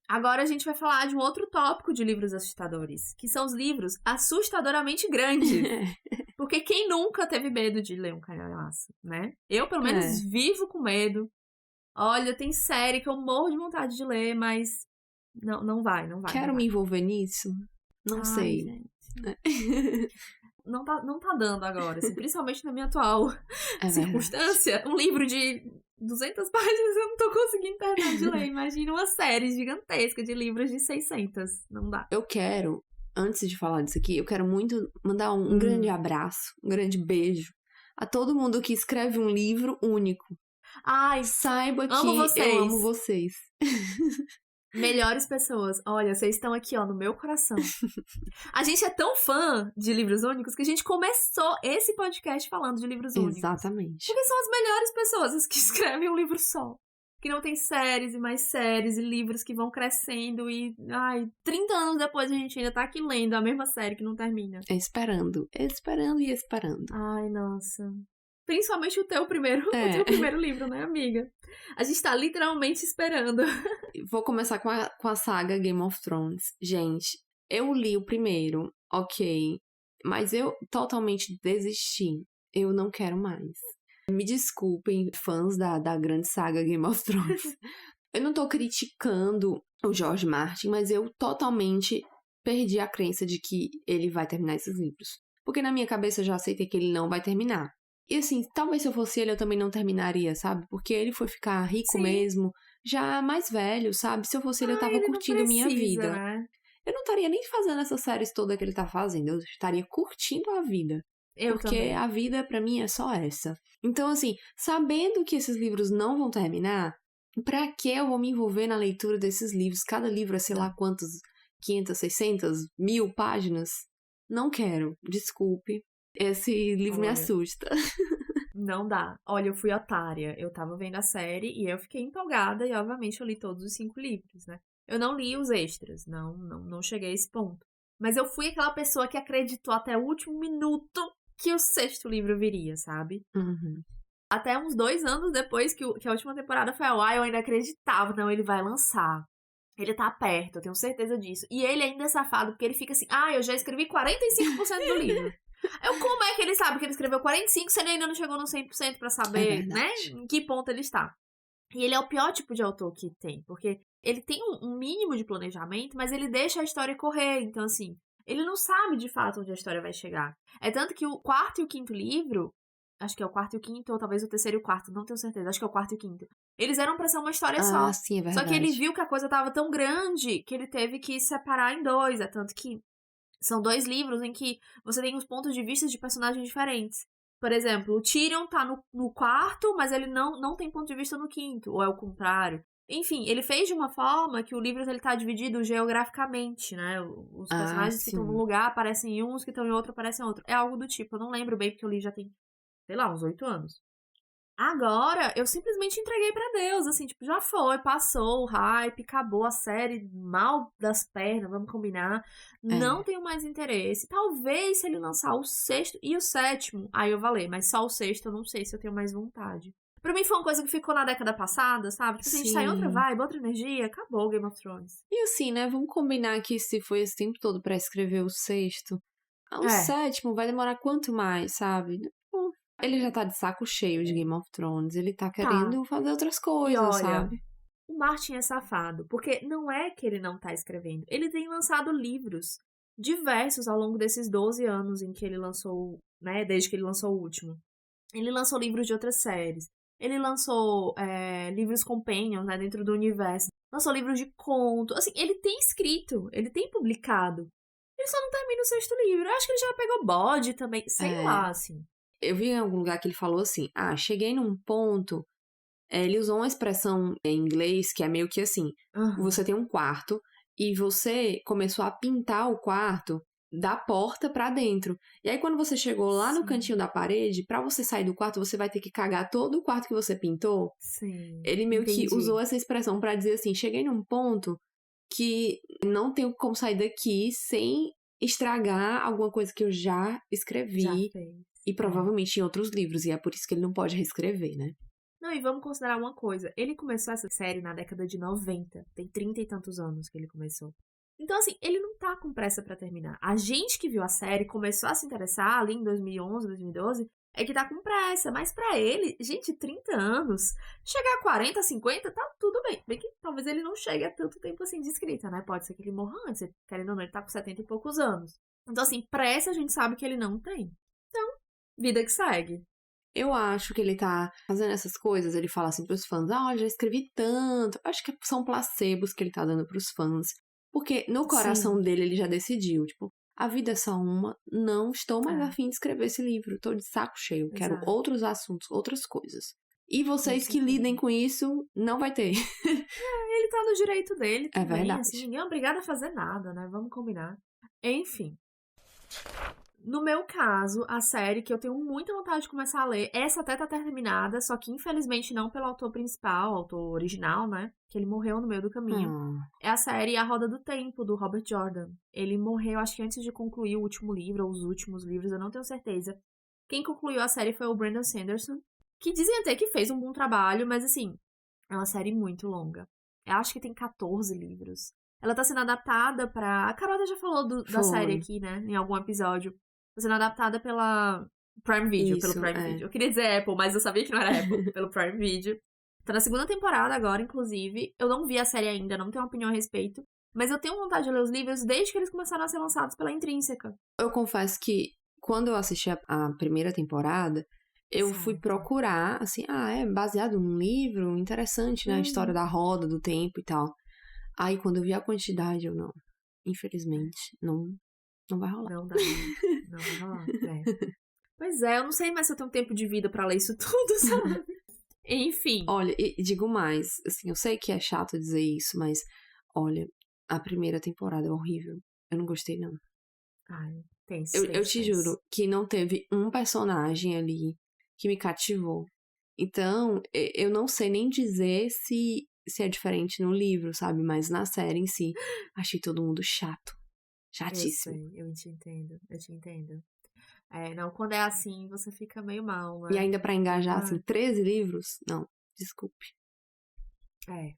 Agora a gente vai falar de um outro tópico de livros assustadores, que são os livros assustadoramente grandes. Porque quem nunca teve medo de ler um calhamaço, né? Eu, pelo menos, vivo com medo. Olha, tem série que eu morro de vontade de ler, mas não vai. Quero me envolver nisso? Não sei. Gente. Não tá dando agora, assim, principalmente na minha atual circunstância. Um livro de 200 páginas eu não tô conseguindo terminar de ler. Imagina uma série gigantesca de livros de 600. Não dá. Eu quero, antes de falar disso aqui, eu quero muito mandar um grande abraço, um grande beijo a todo mundo que escreve um livro único. Saiba que eu amo vocês. Melhores pessoas. Olha, vocês estão aqui, no meu coração. A gente é tão fã de livros únicos que a gente começou esse podcast falando de livros únicos. Exatamente. Porque são as melhores pessoas as que escrevem um livro só. Que não tem séries e mais séries e livros que vão crescendo e, 30 anos depois a gente ainda tá aqui lendo a mesma série que não termina. Esperando e esperando. Ai, nossa. Principalmente o teu primeiro livro, né, amiga? A gente tá literalmente esperando. Vou começar com a saga Game of Thrones. Gente, eu li o primeiro, ok, mas eu totalmente desisti. Eu não quero mais. Me desculpem, fãs da grande saga Game of Thrones. Eu não tô criticando o George Martin, mas eu totalmente perdi a crença de que ele vai terminar esses livros. Porque na minha cabeça eu já aceitei que ele não vai terminar. E assim, talvez se eu fosse ele, eu também não terminaria, sabe? Porque ele foi ficar rico mesmo, já mais velho, sabe? Se eu fosse ele, eu tava curtindo minha vida. Né? Eu não estaria nem fazendo essas séries todas que ele tá fazendo. Eu estaria curtindo a vida. Porque também. a vida, pra mim, é só essa. Então, assim, sabendo que esses livros não vão terminar, pra que eu vou me envolver na leitura desses livros? Cada livro é, sei lá, quantos, 500, 600, 1000 páginas? Não quero, desculpe. Esse livro me assusta. Não dá. Olha, eu fui otária. Eu tava vendo a série e eu fiquei empolgada e, obviamente, eu li todos os 5 livros, né? Eu não li os extras, não cheguei a esse ponto. Mas eu fui aquela pessoa que acreditou até o último minuto que o 6º livro viria, sabe? Uhum. Até uns 2 anos depois que a última temporada foi ao ar, eu ainda acreditava. Não, ele vai lançar. Ele tá perto, eu tenho certeza disso. E ele ainda é safado, porque ele fica assim, eu já escrevi 45% do livro. Como é que ele sabe que ele escreveu 45% se ele ainda não chegou no 100% pra saber, né, em que ponto ele está? E ele é o pior tipo de autor que tem, porque ele tem um mínimo de planejamento, mas ele deixa a história correr. Então, assim, Ele não sabe, de fato, onde a história vai chegar. É tanto que o quarto e o quinto livro, acho que é o quarto e o quinto, ou talvez o terceiro e o quarto, não tenho certeza, acho que é o quarto e o quinto. Eles eram pra ser uma história só. Sim, é verdade. Só que ele viu que a coisa tava tão grande que ele teve que separar em 2. É tanto que são 2 livros em que você tem os pontos de vista de personagens diferentes. Por exemplo, o Tyrion tá no quarto, mas ele não tem ponto de vista no quinto, ou é o contrário. Enfim, ele fez de uma forma que o livro ele tá dividido geograficamente, né? Os personagens que estão num lugar aparecem em um, os que estão em outro aparecem em outro. É algo do tipo, eu não lembro bem, porque eu li já tem, sei lá, uns 8 anos. Agora, eu simplesmente entreguei pra Deus, assim, tipo, já foi, passou o hype, acabou a série, mal das pernas, vamos combinar. Não tenho mais interesse. Talvez se ele lançar o 6º e o 7º, aí eu valei, mas só o 6º eu não sei se eu tenho mais vontade. Pra mim foi uma coisa que ficou na década passada, sabe? Tipo, a gente tá em outra vibe, outra energia, acabou Game of Thrones. E assim, né, vamos combinar que se foi esse tempo todo pra escrever o 6º, o 7º vai demorar quanto mais, sabe? Ele já tá de saco cheio de Game of Thrones, ele tá querendo fazer outras coisas, olha, sabe? O Martin é safado, porque não é que ele não tá escrevendo, ele tem lançado livros diversos ao longo desses 12 anos em que ele lançou, né, desde que ele lançou o último. Ele lançou livros de outras séries, ele lançou livros companions, né, dentro do universo, lançou livros de conto, assim, ele tem escrito, ele tem publicado, ele só não termina o 6º livro. Eu acho que ele já pegou bode também, sei lá, assim. Eu vi em algum lugar que ele falou assim, cheguei num ponto, ele usou uma expressão em inglês que é meio que assim, você tem um quarto e você começou a pintar o quarto da porta pra dentro. E aí quando você chegou lá no cantinho da parede, pra você sair do quarto, você vai ter que cagar todo o quarto que você pintou. Sim, ele meio que usou essa expressão pra dizer assim, cheguei num ponto que não tenho como sair daqui sem estragar alguma coisa que eu já escrevi. E provavelmente em outros livros, e é por isso que ele não pode reescrever, né? Não, e vamos considerar uma coisa. Ele começou essa série na década de 90. Tem 30 e tantos anos que ele começou. Então, assim, ele não tá com pressa pra terminar. A gente que viu a série, começou a se interessar ali em 2011, 2012, é que tá com pressa. Mas pra ele, gente, 30 anos, chegar a 40, 50, tá tudo bem. Bem que talvez ele não chegue a tanto tempo assim de escrita, né? Pode ser que ele morra antes. Querendo ou não, ele tá com 70 e poucos anos. Então, assim, pressa a gente sabe que ele não tem. Então, vida que segue. Eu acho que ele tá fazendo essas coisas, ele fala assim pros fãs, já escrevi tanto. Acho que são placebos que ele tá dando pros fãs. Porque no coração dele ele já decidiu, tipo, a vida é só uma, não estou mais afim de escrever esse livro, tô de saco cheio, quero outros assuntos, outras coisas. E vocês que lidem com isso, não vai ter. Ele tá no direito dele também, é verdade. Assim, ninguém é obrigado a fazer nada, né? Vamos combinar. Enfim. No meu caso, a série que eu tenho muita vontade de começar a ler, essa até tá terminada, só que infelizmente não pelo autor principal, o autor original, né? Que ele morreu no meio do caminho. É a série A Roda do Tempo, do Robert Jordan. Ele morreu, acho que antes de concluir o último livro, ou os últimos livros, eu não tenho certeza. Quem concluiu a série foi o Brandon Sanderson, que dizem até que fez um bom trabalho, mas assim, é uma série muito longa. Eu acho que tem 14 livros. Ela tá sendo adaptada pra... A Carol já falou da série aqui, né? Em algum episódio. Tá sendo adaptada pela Prime Video. Isso, pelo Prime Video. Eu queria dizer Apple, mas eu sabia que não era Apple. Pelo Prime Video. Tá na 2ª temporada agora, inclusive. Eu não vi a série ainda, não tenho uma opinião a respeito. Mas eu tenho vontade de ler os livros desde que eles começaram a ser lançados pela Intrínseca. Eu confesso que quando eu assisti a primeira temporada, eu fui procurar, assim, é baseado num livro interessante, né? A história da roda, do tempo e tal. Aí quando eu vi a quantidade, eu não. Infelizmente, não vai rolar. Não dá, não vai rolar. Pois é, eu não sei mais se eu tenho tempo de vida pra ler isso tudo, sabe? Enfim. Olha, e digo mais, assim, eu sei que é chato dizer isso, mas, olha, a primeira temporada é horrível. Eu não gostei, não. Eu te juro que não teve um personagem ali que me cativou. Então, eu não sei nem dizer se é diferente no livro, sabe? Mas na série em si, achei todo mundo chato. Chatíssimo. Eu te entendo. Não, quando é assim, você fica meio mal, né? E ainda pra engajar, assim, 13 livros? Não, desculpe.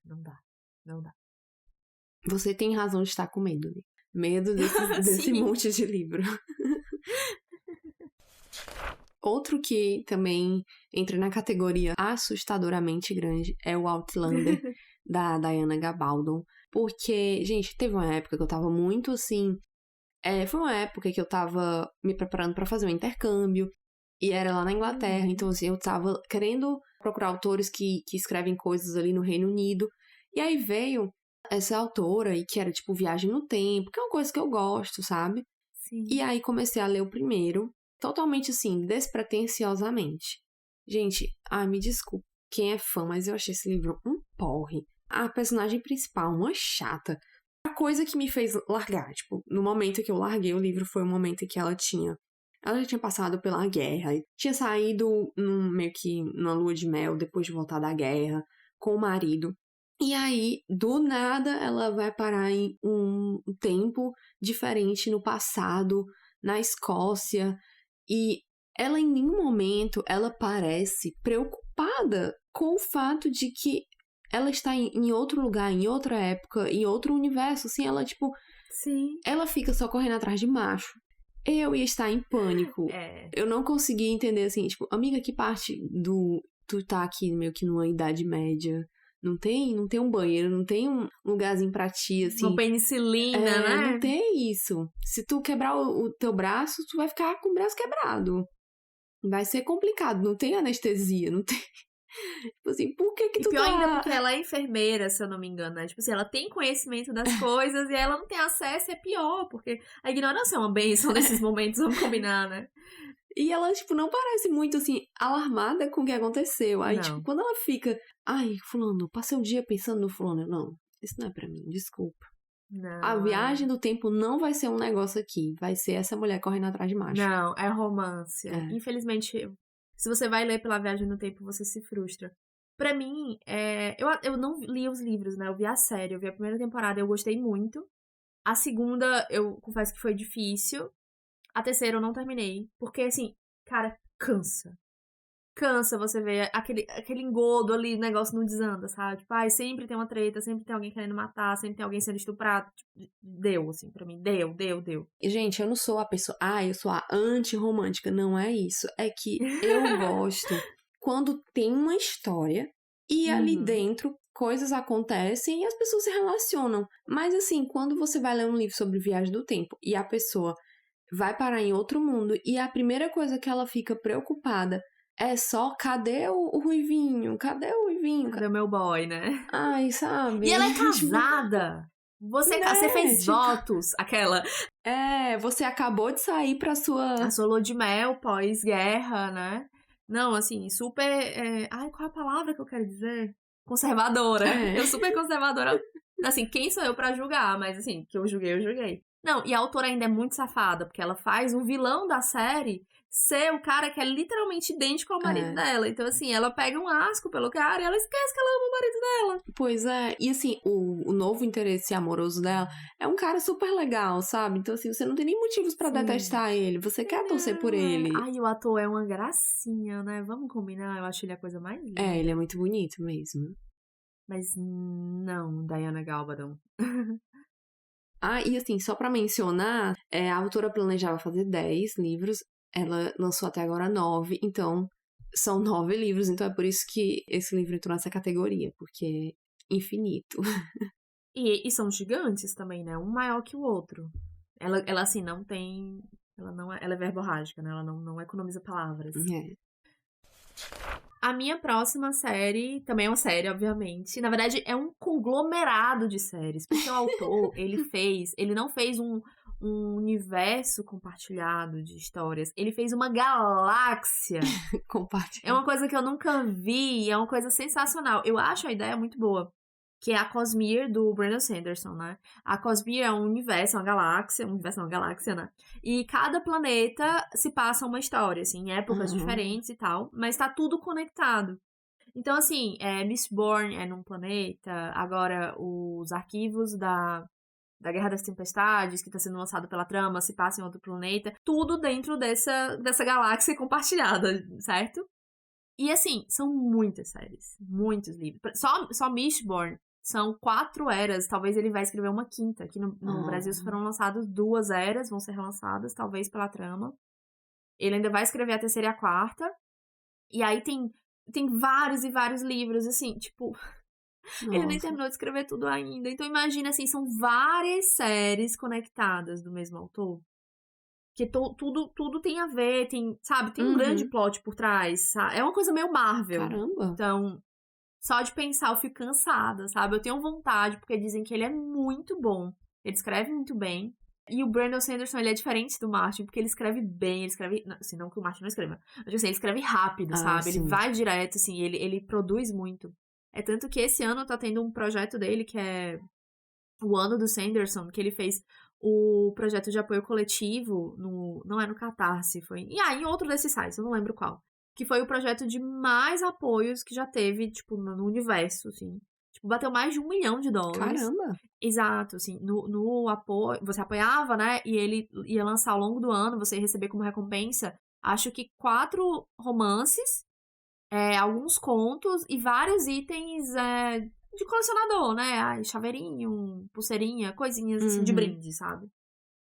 Não dá. Você tem razão de estar com medo, né? Medo desse monte de livro. Outro que também entra na categoria assustadoramente grande é o Outlander, da Diana Gabaldon. Porque, gente, teve uma época que eu tava muito, assim, Foi uma época que eu tava me preparando pra fazer um intercâmbio, e era lá na Inglaterra, então assim, eu tava querendo procurar autores que escrevem coisas ali no Reino Unido, e aí veio essa autora, e que era tipo Viagem no Tempo, que é uma coisa que eu gosto, sabe? Sim. E aí comecei a ler o primeiro, totalmente assim, despretensiosamente. Gente, me desculpe quem é fã, mas eu achei esse livro um porre. A personagem principal, uma chata. A coisa que me fez largar, tipo, no momento que eu larguei o livro foi o momento em que ela já tinha passado pela guerra, tinha saído meio que numa lua de mel depois de voltar da guerra com o marido. E aí, do nada, ela vai parar em um tempo diferente no passado, na Escócia, e ela em nenhum momento ela parece preocupada com o fato de que ela está em outro lugar, em outra época, em outro universo, assim, ela tipo, Sim. ela fica só correndo atrás de macho. Eu ia estar em pânico. Eu não conseguia entender, assim, tipo, amiga, que parte do tu tá aqui meio que numa idade média? Não tem um banheiro, não tem um lugarzinho pra ti, assim. Uma penicilina, né? Não tem isso. Se tu quebrar o teu braço, tu vai ficar com o braço quebrado. Vai ser complicado, não tem anestesia, não tem... Tipo assim, por que tu pior tá... ainda porque ela é enfermeira, se eu não me engano, né? Tipo assim, ela tem conhecimento das coisas e ela não tem acesso, é pior, porque a ignorância é uma bênção nesses momentos, vamos combinar, né? E ela, tipo, não parece muito, assim, alarmada com o que aconteceu. Aí, Não. tipo, quando ela fica... Ai, fulano, passei o dia pensando no fulano. Não, isso não é pra mim, desculpa. Não, A viagem do tempo não vai ser um negócio aqui. Vai ser essa mulher correndo atrás de macho. Não, é romance. Infelizmente, se você vai ler pela viagem no tempo, você se frustra. Pra mim, eu não li os livros, né? Eu vi a série, eu vi a primeira temporada, eu gostei muito. A segunda, eu confesso que foi difícil. A terceira eu não terminei. Porque, assim, cara, cansa. Cansa você ver aquele engodo ali, o negócio não desanda, sabe? Tipo, sempre tem uma treta, sempre tem alguém querendo matar, sempre tem alguém sendo estuprado. Tipo, deu, assim, pra mim. Deu. E, gente, eu não sou a pessoa... eu sou a anti-romântica. Não é isso. É que eu gosto quando tem uma história e ali dentro coisas acontecem e as pessoas se relacionam. Mas, assim, quando você vai ler um livro sobre viagem do tempo e a pessoa vai parar em outro mundo e a primeira coisa que ela fica preocupada é só, cadê o Ruivinho? Cadê o Ruivinho? Cadê o meu boy, né? Ai, sabe? E ela é casada! Você fez votos, aquela. Você acabou de sair pra sua... A sua lua de mel pós-guerra, né? Não, assim, super... qual é a palavra que eu quero dizer? Conservadora. Eu super conservadora. Assim, quem sou eu pra julgar? Mas, assim, que eu julguei. Não, e a autora ainda é muito safada, porque ela faz o vilão da série ser o cara que é literalmente idêntico ao marido dela. Então, assim, ela pega um asco pelo cara e ela esquece que ela ama o marido dela. Pois é. E, assim, o novo interesse amoroso dela é um cara super legal, sabe? Então, assim, você não tem nem motivos pra detestar ele. Você quer torcer por ele. Ai, o ator é uma gracinha, né? Vamos combinar? Eu acho ele a coisa mais linda. Ele é muito bonito mesmo. Mas não, Diana Gabaldon. E assim, só pra mencionar, a autora planejava fazer 10 livros, ela lançou até agora 9, então são 9 livros, então é por isso que esse livro entrou nessa categoria, porque é infinito. E são gigantes também, né? Um maior que o outro. Ela assim, não tem... Ela é verborrágica, né? Ela não economiza palavras. A minha próxima série, também é uma série, obviamente. Na verdade, é um conglomerado de séries. Porque o autor, ele não fez um universo compartilhado de histórias. Ele fez uma galáxia. É uma coisa que eu nunca vi, é uma coisa sensacional. Eu acho a ideia muito boa. Que é a Cosmere, do Brandon Sanderson, né? A Cosmere é um universo, uma galáxia, né? E cada planeta se passa uma história, assim, em épocas diferentes e tal, mas tá tudo conectado. Então, assim, Mistborn é num planeta, agora os arquivos da Guerra das Tempestades, que tá sendo lançado pela trama, se passa em outro planeta, tudo dentro dessa galáxia compartilhada, certo? E, assim, são muitas séries, muitos livros. Só Mistborn são 4 eras, talvez ele vai escrever uma quinta. Aqui no Brasil foram lançadas 2 eras, vão ser relançadas, talvez pela trama. Ele ainda vai escrever a terceira e a 4ª. E aí tem vários e vários livros, assim, tipo... Ele nem terminou de escrever tudo ainda. Então imagina, assim, são várias séries conectadas do mesmo autor. Que tudo tem a ver, sabe? Tem um grande plot por trás, sabe? É uma coisa meio Marvel. Caramba! Então, só de pensar eu fico cansada, sabe? Eu tenho vontade, porque dizem que ele é muito bom. Ele escreve muito bem. E o Brandon Sanderson, ele é diferente do Martin, porque ele escreve bem, ele escreve... Assim, não que o Martin não escreva. Mas, assim, ele escreve rápido, sabe? Sim. Ele vai direto, assim, ele produz muito. É tanto que esse ano tá tendo um projeto dele, que é o ano do Sanderson, que ele fez o projeto de apoio coletivo, não é no Catarse, foi... em outro desses sites, eu não lembro qual. Que foi o projeto de mais apoios que já teve, tipo, no universo, assim. Tipo, bateu mais de $1 milhão. Caramba! Exato, assim, no apoio, você apoiava, né, e ele ia lançar ao longo do ano, você ia receber como recompensa, acho que 4 romances, alguns contos e vários itens de colecionador, né, chaveirinho, pulseirinha, coisinhas, assim, de brinde, sabe?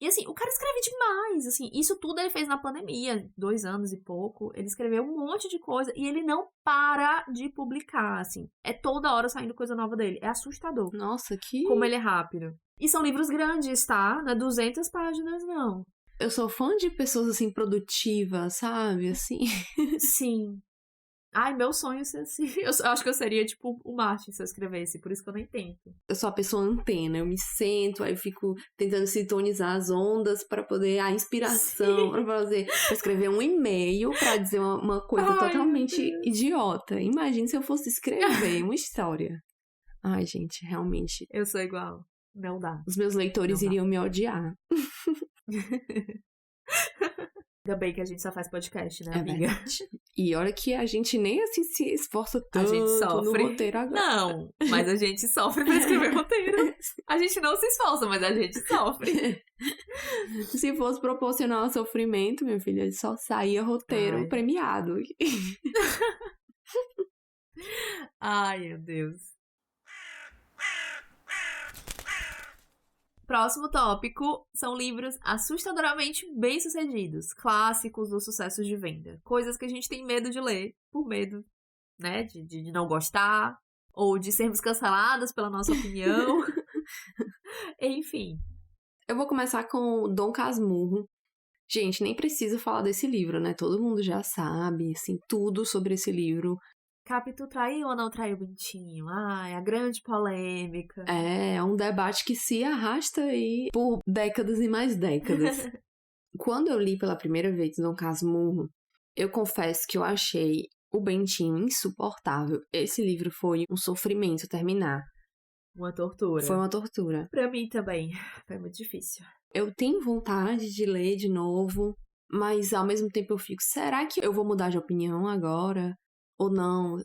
E, assim, o cara escreve demais, assim, isso tudo ele fez na pandemia, 2 anos e pouco, ele escreveu um monte de coisa e ele não para de publicar, assim, é toda hora saindo coisa nova dele, é assustador. Nossa, que... Como ele é rápido. E são livros grandes, tá? Não é 200 páginas, não. Eu sou fã de pessoas, assim, produtivas, sabe? Assim... Sim. Ai, meu sonho é ser assim. Eu acho que eu seria, tipo, o Martin se eu escrevesse, por isso que eu nem tento. Eu sou a pessoa antena, eu me sento, aí eu fico tentando sintonizar as ondas pra poder, a inspiração, pra escrever um e-mail pra dizer uma coisa totalmente idiota. Imagina se eu fosse escrever uma história. Ai, gente, realmente. Eu sou igual. Não dá. Os meus leitores iriam me odiar. Ainda bem que a gente só faz podcast, né, É amiga? verdade. E olha que a gente nem assim se esforça tanto a gente sofre. no roteiro agora. Não, mas a gente sofre pra escrever roteiro. A gente não se esforça, mas a gente sofre. Se fosse proporcional ao sofrimento, meu filho, só saía roteiro premiado. Ai, meu Deus. Próximo tópico são livros assustadoramente bem-sucedidos, clássicos dos sucessos de venda. Coisas que a gente tem medo de ler, por medo, né, de não gostar, ou de sermos canceladas pela nossa opinião. Enfim. Eu vou começar com Dom Casmurro. Gente, nem preciso falar desse livro, né? Todo mundo já sabe, assim, tudo sobre esse livro. Capitu traiu ou não traiu o Bentinho? Ai, a grande polêmica. É um debate que se arrasta aí por décadas e mais décadas. Quando eu li pela primeira vez Dom Casmurro, eu confesso que eu achei o Bentinho insuportável. Esse livro foi um sofrimento terminar. Uma tortura. Foi uma tortura. Pra mim também. Foi muito difícil. Eu tenho vontade de ler de novo, mas ao mesmo tempo eu fico, será que eu vou mudar de opinião agora? Ou não?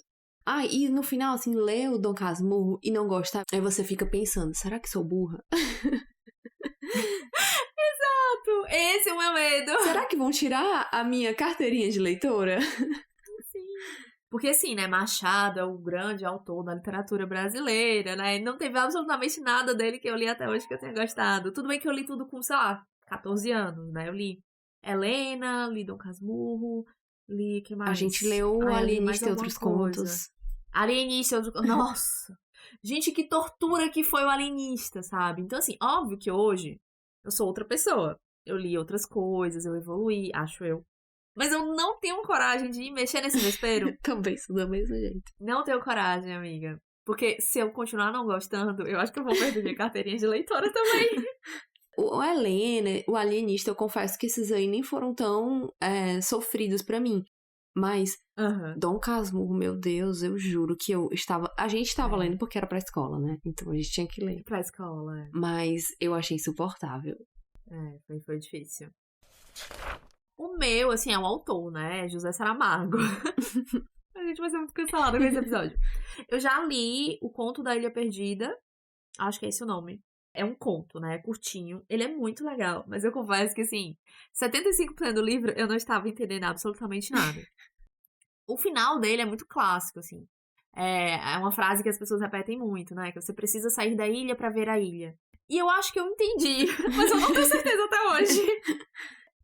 Ah, e no final, assim, ler o Dom Casmurro e não gostar, aí você fica pensando, será que sou burra? Exato! Esse é o meu medo! Será que vão tirar a minha carteirinha de leitora? Sim. Porque assim, né, Machado é o grande autor da literatura brasileira, né? Não teve absolutamente nada dele que eu li até hoje que eu tenha gostado. Tudo bem que eu li tudo com, sei lá, 14 anos, né? Eu li Helena, li Dom Casmurro, li, que mais? A gente leu Alienista e Outros Contos. Alienista e Outros Contos. Nossa! Gente, que tortura que foi o Alienista, sabe? Então, assim, óbvio que hoje eu sou outra pessoa. Eu li outras coisas, eu evoluí, acho eu. Mas eu não tenho coragem de mexer nesse vespeiro. Também sou do mesmo jeito. Não tenho coragem, amiga. Porque se eu continuar não gostando, eu acho que eu vou perder minha carteirinha de leitora também. O Helena, o Alienista, eu confesso que esses aí nem foram tão sofridos pra mim. Mas Dom Casmurro, meu Deus, eu juro que a gente estava lendo porque era pra escola, né? Então a gente tinha que ler. Pra escola, é. Mas eu achei insuportável. Foi difícil. O meu, assim, é um autor, né? José Saramago. A gente vai ser muito cancelada com esse episódio. Eu já li O Conto da Ilha Perdida. Acho que é esse o nome. É um conto, né? É curtinho. Ele é muito legal. Mas eu confesso que, assim, 75% do livro eu não estava entendendo absolutamente nada. O final dele é muito clássico, assim. É uma frase que as pessoas repetem muito, né? Que você precisa sair da ilha pra ver a ilha. E eu acho que eu entendi. Mas eu não tenho certeza até hoje.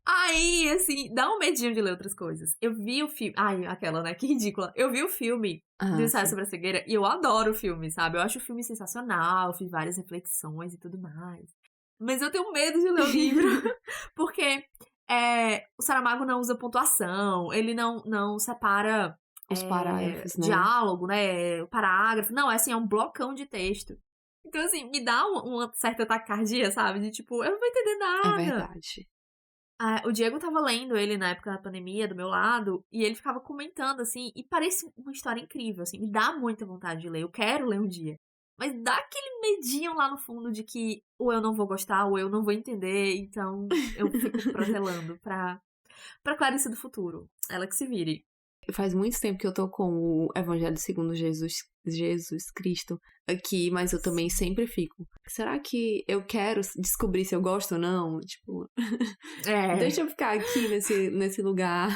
Aí, assim, dá um medinho de ler outras coisas. Eu vi o filme... Ai, aquela, né? Que ridícula. Eu vi o filme do Ensaio sobre a Cegueira e eu adoro o filme, sabe? Eu acho o filme sensacional, fiz várias reflexões e tudo mais. Mas eu tenho medo de ler o livro, porque o Saramago não usa pontuação, ele não separa os parágrafos, né? diálogo, né? O parágrafo. Não, é assim, é um blocão de texto. Então, assim, me dá uma certa taquicardia, sabe? De tipo, eu não vou entender nada. É verdade. O Diego tava lendo ele na época da pandemia, do meu lado, e ele ficava comentando, assim, e parece uma história incrível, assim, me dá muita vontade de ler, eu quero ler um dia. Mas dá aquele medinho lá no fundo de que ou eu não vou gostar, ou eu não vou entender, então eu fico protelando pra Clarice do Futuro. Ela que se vire. Faz muito tempo que eu tô com o Evangelho segundo Jesus Cristo aqui, mas eu também sempre fico. Será que eu quero descobrir se eu gosto ou não? Tipo, deixa eu ficar aqui nesse lugar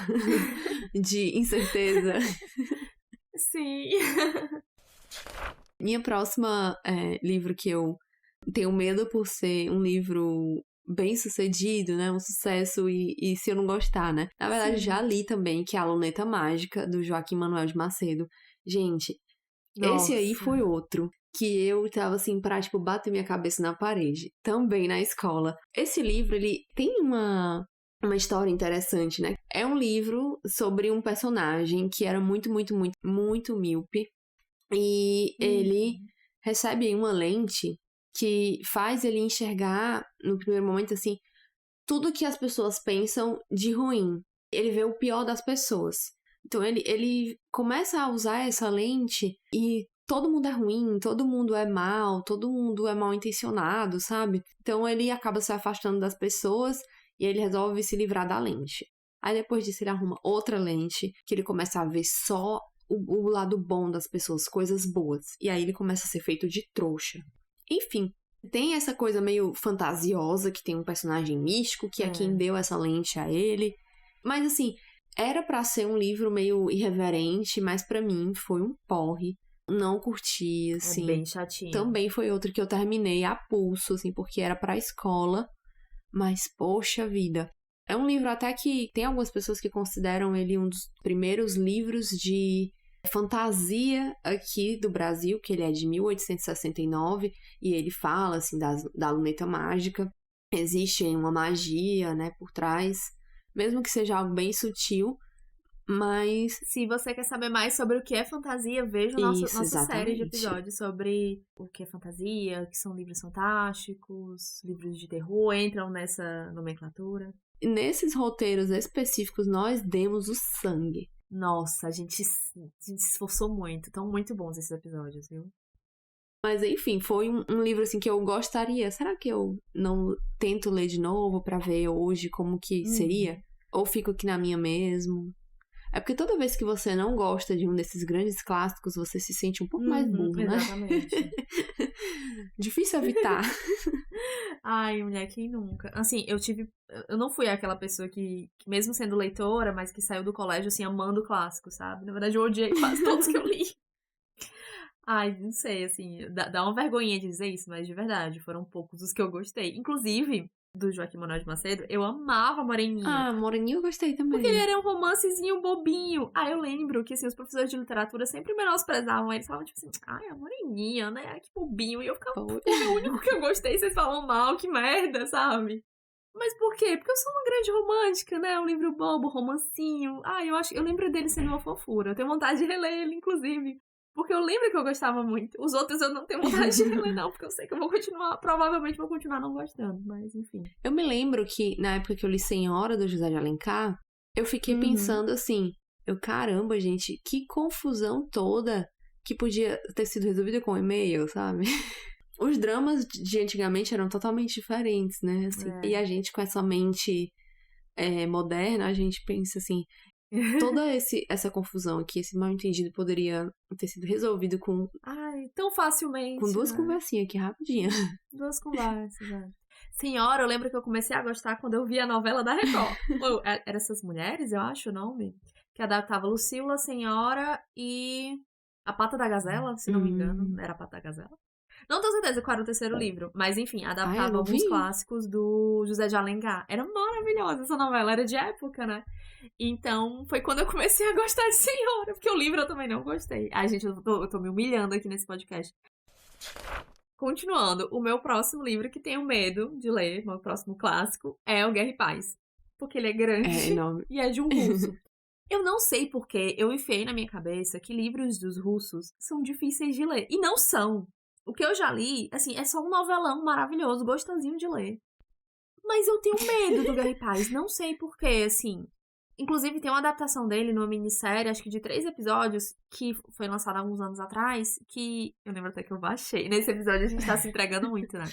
de incerteza. Sim. Minha próxima livro que eu tenho medo por ser um livro bem sucedido, né? Um sucesso e se eu não gostar, né? Na verdade, já li também, que é A Luneta Mágica, do Joaquim Manuel de Macedo. Gente, esse aí foi outro que eu tava assim pra, tipo, bater minha cabeça na parede. Também na escola. Esse livro, ele tem uma história interessante, né? É um livro sobre um personagem que era muito, muito, muito, muito míope. E ele recebe uma lente que faz ele enxergar, no primeiro momento, assim, tudo que as pessoas pensam de ruim. Ele vê o pior das pessoas. Então, ele começa a usar essa lente e todo mundo é ruim, todo mundo é mal, todo mundo é mal intencionado, sabe? Então, ele acaba se afastando das pessoas e ele resolve se livrar da lente. Aí, depois disso, ele arruma outra lente, que ele começa a ver só o lado bom das pessoas, coisas boas. E aí, ele começa a ser feito de trouxa. Enfim, tem essa coisa meio fantasiosa, que tem um personagem místico, que é quem deu essa lente a ele. Mas, assim, era pra ser um livro meio irreverente, mas pra mim foi um porre. Não curti, assim. É bem chatinho. Também foi outro que eu terminei a pulso, assim, porque era pra escola. Mas, poxa vida. É um livro até que tem algumas pessoas que consideram ele um dos primeiros livros de fantasia aqui do Brasil, que ele é de 1869, e ele fala, assim, da luneta mágica. Existe uma magia, né, por trás, mesmo que seja algo bem sutil, mas... Se você quer saber mais sobre o que é fantasia, veja nossa série de episódios sobre o que é fantasia, que são livros fantásticos, livros de terror, entram nessa nomenclatura. Nesses roteiros específicos, nós demos o sangue. Nossa, a gente se esforçou muito. Estão muito bons esses episódios, viu? Mas, enfim, foi um livro, assim, que eu gostaria. Será que eu não tento ler de novo pra ver hoje como que seria? Ou fico aqui na minha mesmo? É porque toda vez que você não gosta de um desses grandes clássicos, você se sente um pouco mais burro, né? Exatamente. Difícil evitar. Ai, mulher, quem nunca? Assim, eu não fui aquela pessoa que mesmo sendo leitora, mas que saiu do colégio, assim, amando clássico, sabe? Na verdade, eu odiei quase todos que eu li. Ai, não sei, assim, dá uma vergonhinha de dizer isso, mas de verdade, foram poucos os que eu gostei. Inclusive, do Joaquim Manuel de Macedo, eu amava Moreninho. Ah, Moreninho eu gostei também. Porque ele era um romancezinho bobinho. Ah, eu lembro que, assim, os professores de literatura sempre menosprezavam eles. Falavam, tipo assim, ai, a Moreninha, né? Ai, que bobinho. E eu ficava, é o único que eu gostei, vocês falam mal, que merda, sabe? Mas por quê? Porque eu sou uma grande romântica, né? Um livro bobo, romancinho. Ah, eu lembro dele sendo uma fofura. Eu tenho vontade de reler ele, inclusive. Porque eu lembro que eu gostava muito. Os outros eu não tenho vontade de reler, não. Porque eu sei que eu vou continuar, provavelmente vou continuar não gostando. Mas, enfim. Eu me lembro que, na época que eu li Senhora, do José de Alencar, eu fiquei pensando assim, caramba, gente, que confusão toda que podia ter sido resolvida com e-mail, sabe? Os dramas de antigamente eram totalmente diferentes, né? Assim, e a gente, com essa mente moderna, a gente pensa assim... Toda essa confusão aqui, esse mal entendido poderia ter sido resolvido com... Ai, tão facilmente. Com duas conversinhas aqui, rapidinho. Duas conversas, Senhora, eu lembro que eu comecei a gostar quando eu vi a novela da Record. Era Essas Mulheres, eu acho o nome. Que adaptava Lucila, Senhora e A Pata da Gazela, se não me engano. Era A Pata da Gazela. Não tenho certeza qual era o terceiro livro, mas enfim, adaptava não alguns vi. clássicos do José de Alencar. Era maravilhosa essa novela, era de época, né? Então, foi quando eu comecei a gostar de Senhora, porque o livro eu também não gostei. Ai, gente, eu tô me humilhando aqui nesse podcast. Continuando, o meu próximo livro que tenho medo de ler, meu próximo clássico, é o Guerra e Paz. Porque ele é grande e é de um russo. Eu não sei porque eu enfiei na minha cabeça que livros dos russos são difíceis de ler. E não são. O que eu já li, assim, é só um novelão maravilhoso, gostosinho de ler. Mas eu tenho medo do Guerra e Paz. Não sei porquê, assim. Inclusive, tem uma adaptação dele numa minissérie, acho que de 3 episódios, que foi lançada há alguns anos atrás, que eu lembro até que eu baixei. Nesse episódio a gente tá se entregando muito, né?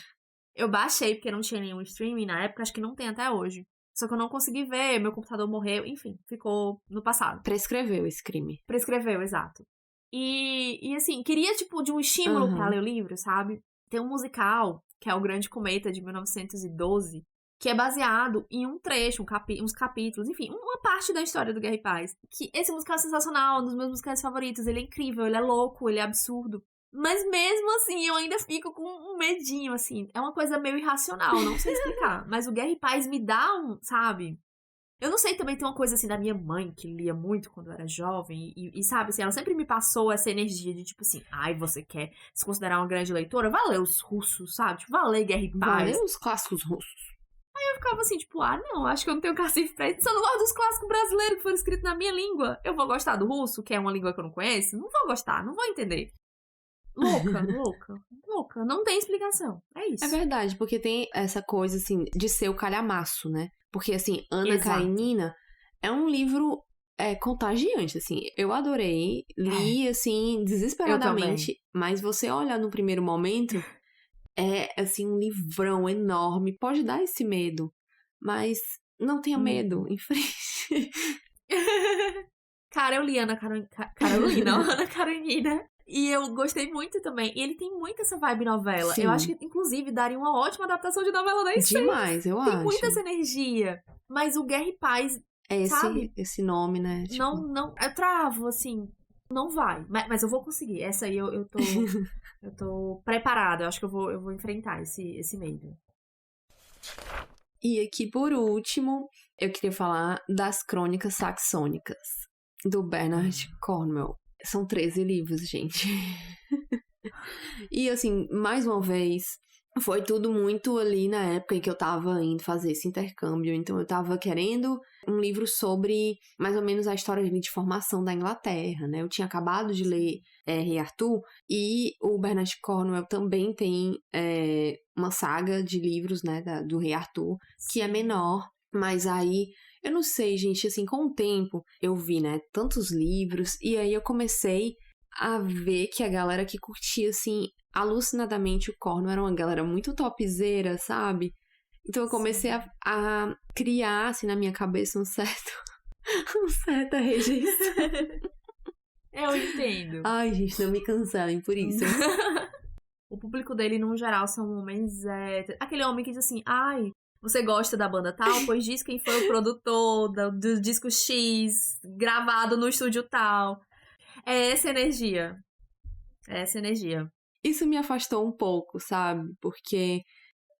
Eu baixei porque não tinha nenhum streaming na época, acho que não tem até hoje. Só que eu não consegui ver, meu computador morreu, enfim, ficou no passado. Prescreveu esse crime. Prescreveu, exato. E assim, queria, tipo, de um estímulo pra ler o livro, sabe? Tem um musical, que é O Grande Cometa, de 1912, que é baseado em um trecho, uns capítulos, enfim, uma parte da história do Guerra e Paz. Que esse musical é sensacional, um dos meus musicais favoritos, ele é incrível, ele é louco, ele é absurdo. Mas mesmo assim, eu ainda fico com um medinho, assim. É uma coisa meio irracional, não sei explicar. Mas o Guerra e Paz me dá sabe? Eu não sei, também tem uma coisa assim da minha mãe, que lia muito quando eu era jovem. E sabe, assim, ela sempre me passou essa energia de tipo assim, ai, você quer se considerar uma grande leitora? Vá ler os russos, sabe? Tipo, vá ler Guerra e Paz. Vá ler os clássicos russos. Aí eu ficava assim, tipo, não, acho que eu não tenho cacife pra isso. Se eu não gosto dos clássicos brasileiros que foram escritos na minha língua, eu vou gostar do russo, que é uma língua que eu não conheço? Não vou gostar, não vou entender. Louca. Não tem explicação. É isso. É verdade, porque tem essa coisa, assim, de ser o calhamaço, né? Porque, assim, Ana Karenina é um livro contagiante, assim. Eu adorei, li, assim, desesperadamente. Mas você olha no primeiro momento, é, assim, um livrão enorme. Pode dar esse medo, mas não tenha medo, em frente. Cara, eu li Ana Karenina. E eu gostei muito também. E ele tem muito essa vibe novela. Sim. Eu acho que, inclusive, daria uma ótima adaptação de novela das 6. Demais, eu acho. Tem muita essa energia. Mas o Guerra e Paz, sabe? Esse nome, né? Tipo... Não, eu travo, assim. Não vai. Mas eu vou conseguir. Essa aí eu tô... eu tô preparada. Eu acho que eu vou enfrentar esse medo. E aqui, por último, eu queria falar das Crônicas Saxônicas, do Bernard Cornwell. São 13 livros, gente. E, assim, mais uma vez, foi tudo muito ali na época em que eu tava indo fazer esse intercâmbio. Então, eu tava querendo um livro sobre, mais ou menos, a história de formação da Inglaterra, né? Eu tinha acabado de ler Rei Arthur e o Bernard Cornwell também tem uma saga de livros, né, do Rei Arthur, que é menor, mas aí... Eu não sei, gente, assim, com o tempo eu vi, né, tantos livros, e aí eu comecei a ver que a galera que curtia, assim, alucinadamente o Cornwell era uma galera muito topzeira, sabe? Então eu comecei a criar, assim, na minha cabeça uma certa rejeição. Eu entendo. Ai, gente, não me cancelem por isso. O público dele, no geral, são homens héteros. Aquele homem que diz assim, ai... Você gosta da banda tal? Pois diz quem foi o produtor do disco X, gravado no estúdio tal. É essa energia. Isso me afastou um pouco, sabe? Porque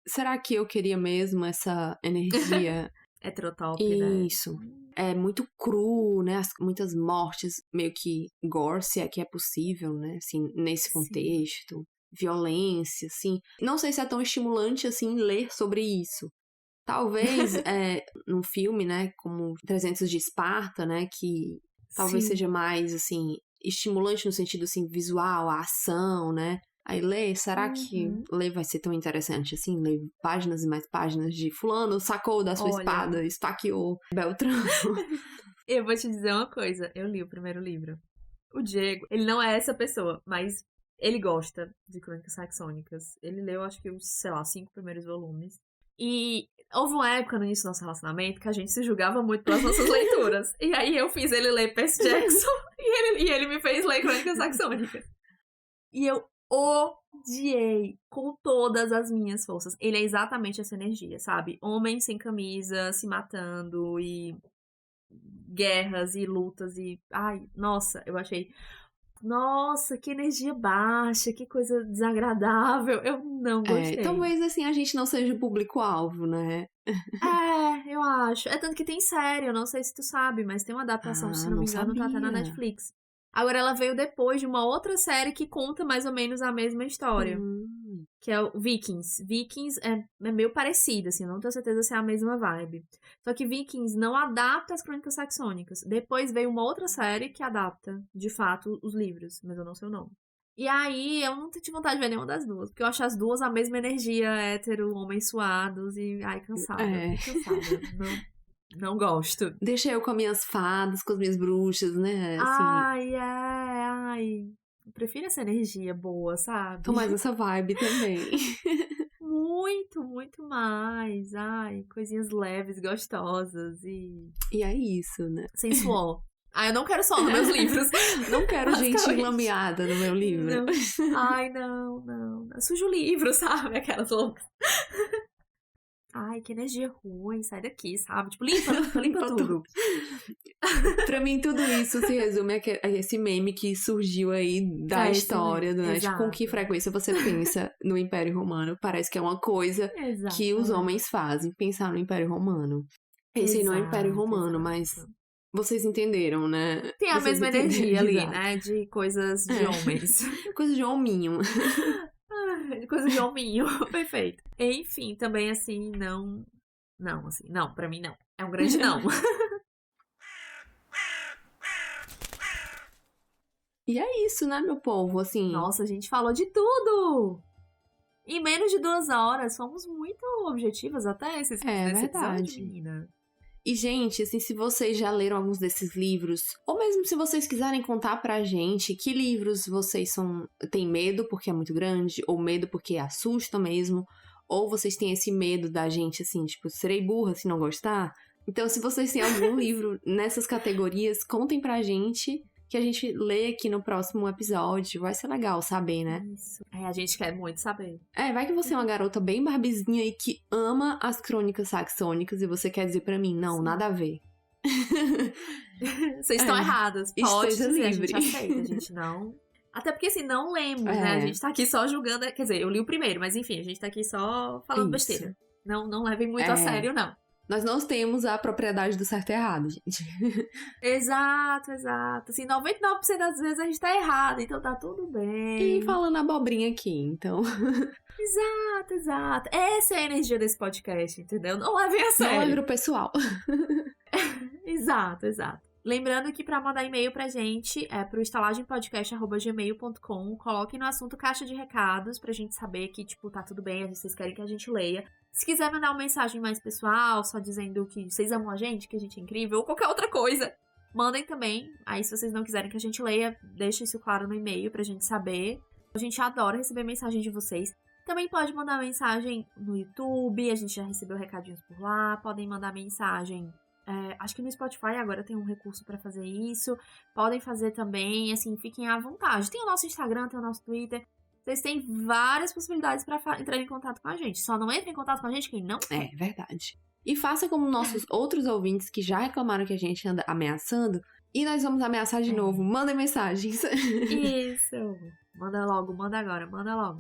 será que eu queria mesmo essa energia? Heterotop, né? Isso. É muito cru, né? Muitas mortes, meio que gore, se é que é possível, né? Assim, nesse contexto. Sim. Violência, assim. Não sei se é tão estimulante, assim, ler sobre isso. Talvez num filme, né, como 300 de Esparta, né, que talvez seja mais, assim, estimulante no sentido, assim, visual, a ação, né? Aí ler, será que ler vai ser tão interessante, assim? Ler páginas e mais páginas de fulano sacou da sua espada, esfaqueou Beltrano. Eu vou te dizer uma coisa, eu li o primeiro livro. O Diego, ele não é essa pessoa, mas ele gosta de Crônicas Saxônicas. Ele leu, acho que os, 5 primeiros volumes. E houve uma época no início do nosso relacionamento que a gente se julgava muito pelas nossas leituras. E aí eu fiz ele ler Percy Jackson e ele me fez ler Crônicas Saxônicas. E eu odiei com todas as minhas forças. Ele é exatamente essa energia, sabe? Homens sem camisa, se matando e guerras e lutas e... Ai, nossa, eu achei Nossa, que energia baixa, que coisa desagradável. Eu não gostei. Talvez, assim, a gente não seja o público-alvo, né? Eu acho. É tanto que tem série, eu não sei se tu sabe, mas tem uma adaptação, se não me engano, tá até na Netflix. Agora, ela veio depois de uma outra série que conta mais ou menos a mesma história. Que é o Vikings. Vikings é meio parecido, assim, eu não tenho certeza se é a mesma vibe. Só que Vikings não adapta as Crônicas Saxônicas. Depois veio uma outra série que adapta, de fato, os livros, mas eu não sei o nome. E aí, eu não tive vontade de ver nenhuma das duas, porque eu acho as duas a mesma energia, hétero, homens suados e, cansada. Cansada. Não gosto. Deixa eu com as minhas fadas, com as minhas bruxas, né? Assim. Eu prefiro essa energia boa, sabe? Tô mais essa vibe também. Muito, muito mais. Coisinhas leves, gostosas e... E é isso, né? Sem suor. Eu não quero suor nos meus livros. Não quero gente enlameada no meu livro. Não. Suja o livro, sabe? Aquelas loucas. Que energia ruim, sai daqui, sabe? Tipo, limpa tudo. Pra mim, tudo isso se resume a esse meme que surgiu aí da história, né? Tipo, com que frequência você pensa no Império Romano? Parece que é uma coisa que os homens fazem, pensar no Império Romano. Esse não é o Império Romano, mas vocês entenderam, né? Tem a mesma energia ali, né? De coisas de homens. Coisa de hominho. Coisa de hominho, perfeito. Enfim, também assim, não, pra mim não. É um grande não. E é isso, né, meu povo, assim... Nossa, a gente falou de tudo! Em menos de 2 horas, fomos muito objetivas até nesse verdade. Episódio, menina. E, gente, assim, se vocês já leram alguns desses livros, ou mesmo se vocês quiserem contar pra gente que livros vocês têm medo porque é muito grande, ou medo porque assusta mesmo, ou vocês têm esse medo da gente, assim, tipo, serei burra se não gostar. Então, se vocês têm algum livro nessas categorias, contem pra gente, que a gente lê aqui no próximo episódio. Vai ser legal saber, né? Isso. A gente quer muito saber. Vai que você é uma garota bem barbizinha e que ama as Crônicas Saxônicas e você quer dizer pra mim, não, nada a ver. Vocês estão erradas. Pode esteja dizer, livre. A gente aceita, a gente não... Até porque, assim, não lemos, né? A gente tá aqui só julgando... Quer dizer, eu li o primeiro, mas enfim, a gente tá aqui só falando besteira. Não levem muito a sério, não. Nós não temos a propriedade do certo e errado, gente. Exato. Assim, 99% das vezes a gente tá errado, então tá tudo bem. E falando abobrinha aqui, então... Exato. Essa é a energia desse podcast, entendeu? Não levem a sério. Não leve pro pessoal. Exato. Lembrando que pra mandar e-mail pra gente é pro estalagempodcast@gmail.com. Coloquem no assunto caixa de recados pra gente saber que, tipo, tá tudo bem, vocês querem que a gente leia. Se quiser mandar uma mensagem mais pessoal, só dizendo que vocês amam a gente, que a gente é incrível, ou qualquer outra coisa, mandem também. Aí, se vocês não quiserem que a gente leia, deixem isso claro no e-mail pra gente saber. A gente adora receber mensagem de vocês. Também pode mandar mensagem no YouTube, a gente já recebeu recadinhos por lá. Podem mandar mensagem... acho que no Spotify agora tem um recurso pra fazer isso. Podem fazer também, assim, fiquem à vontade. Tem o nosso Instagram, tem o nosso Twitter. Vocês têm várias possibilidades pra entrar em contato com a gente. Só não entre em contato com a gente quem não quer. É verdade. E faça como nossos outros ouvintes que já reclamaram que a gente anda ameaçando. E nós vamos ameaçar de novo. Mandem mensagens. Isso. Manda logo, manda agora, manda logo.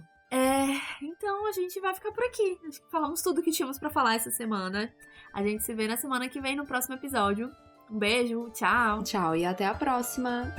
Então a gente vai ficar por aqui. Acho que falamos tudo que tínhamos pra falar essa semana. A gente se vê na semana que vem no próximo episódio. Um beijo, tchau. Tchau e até a próxima.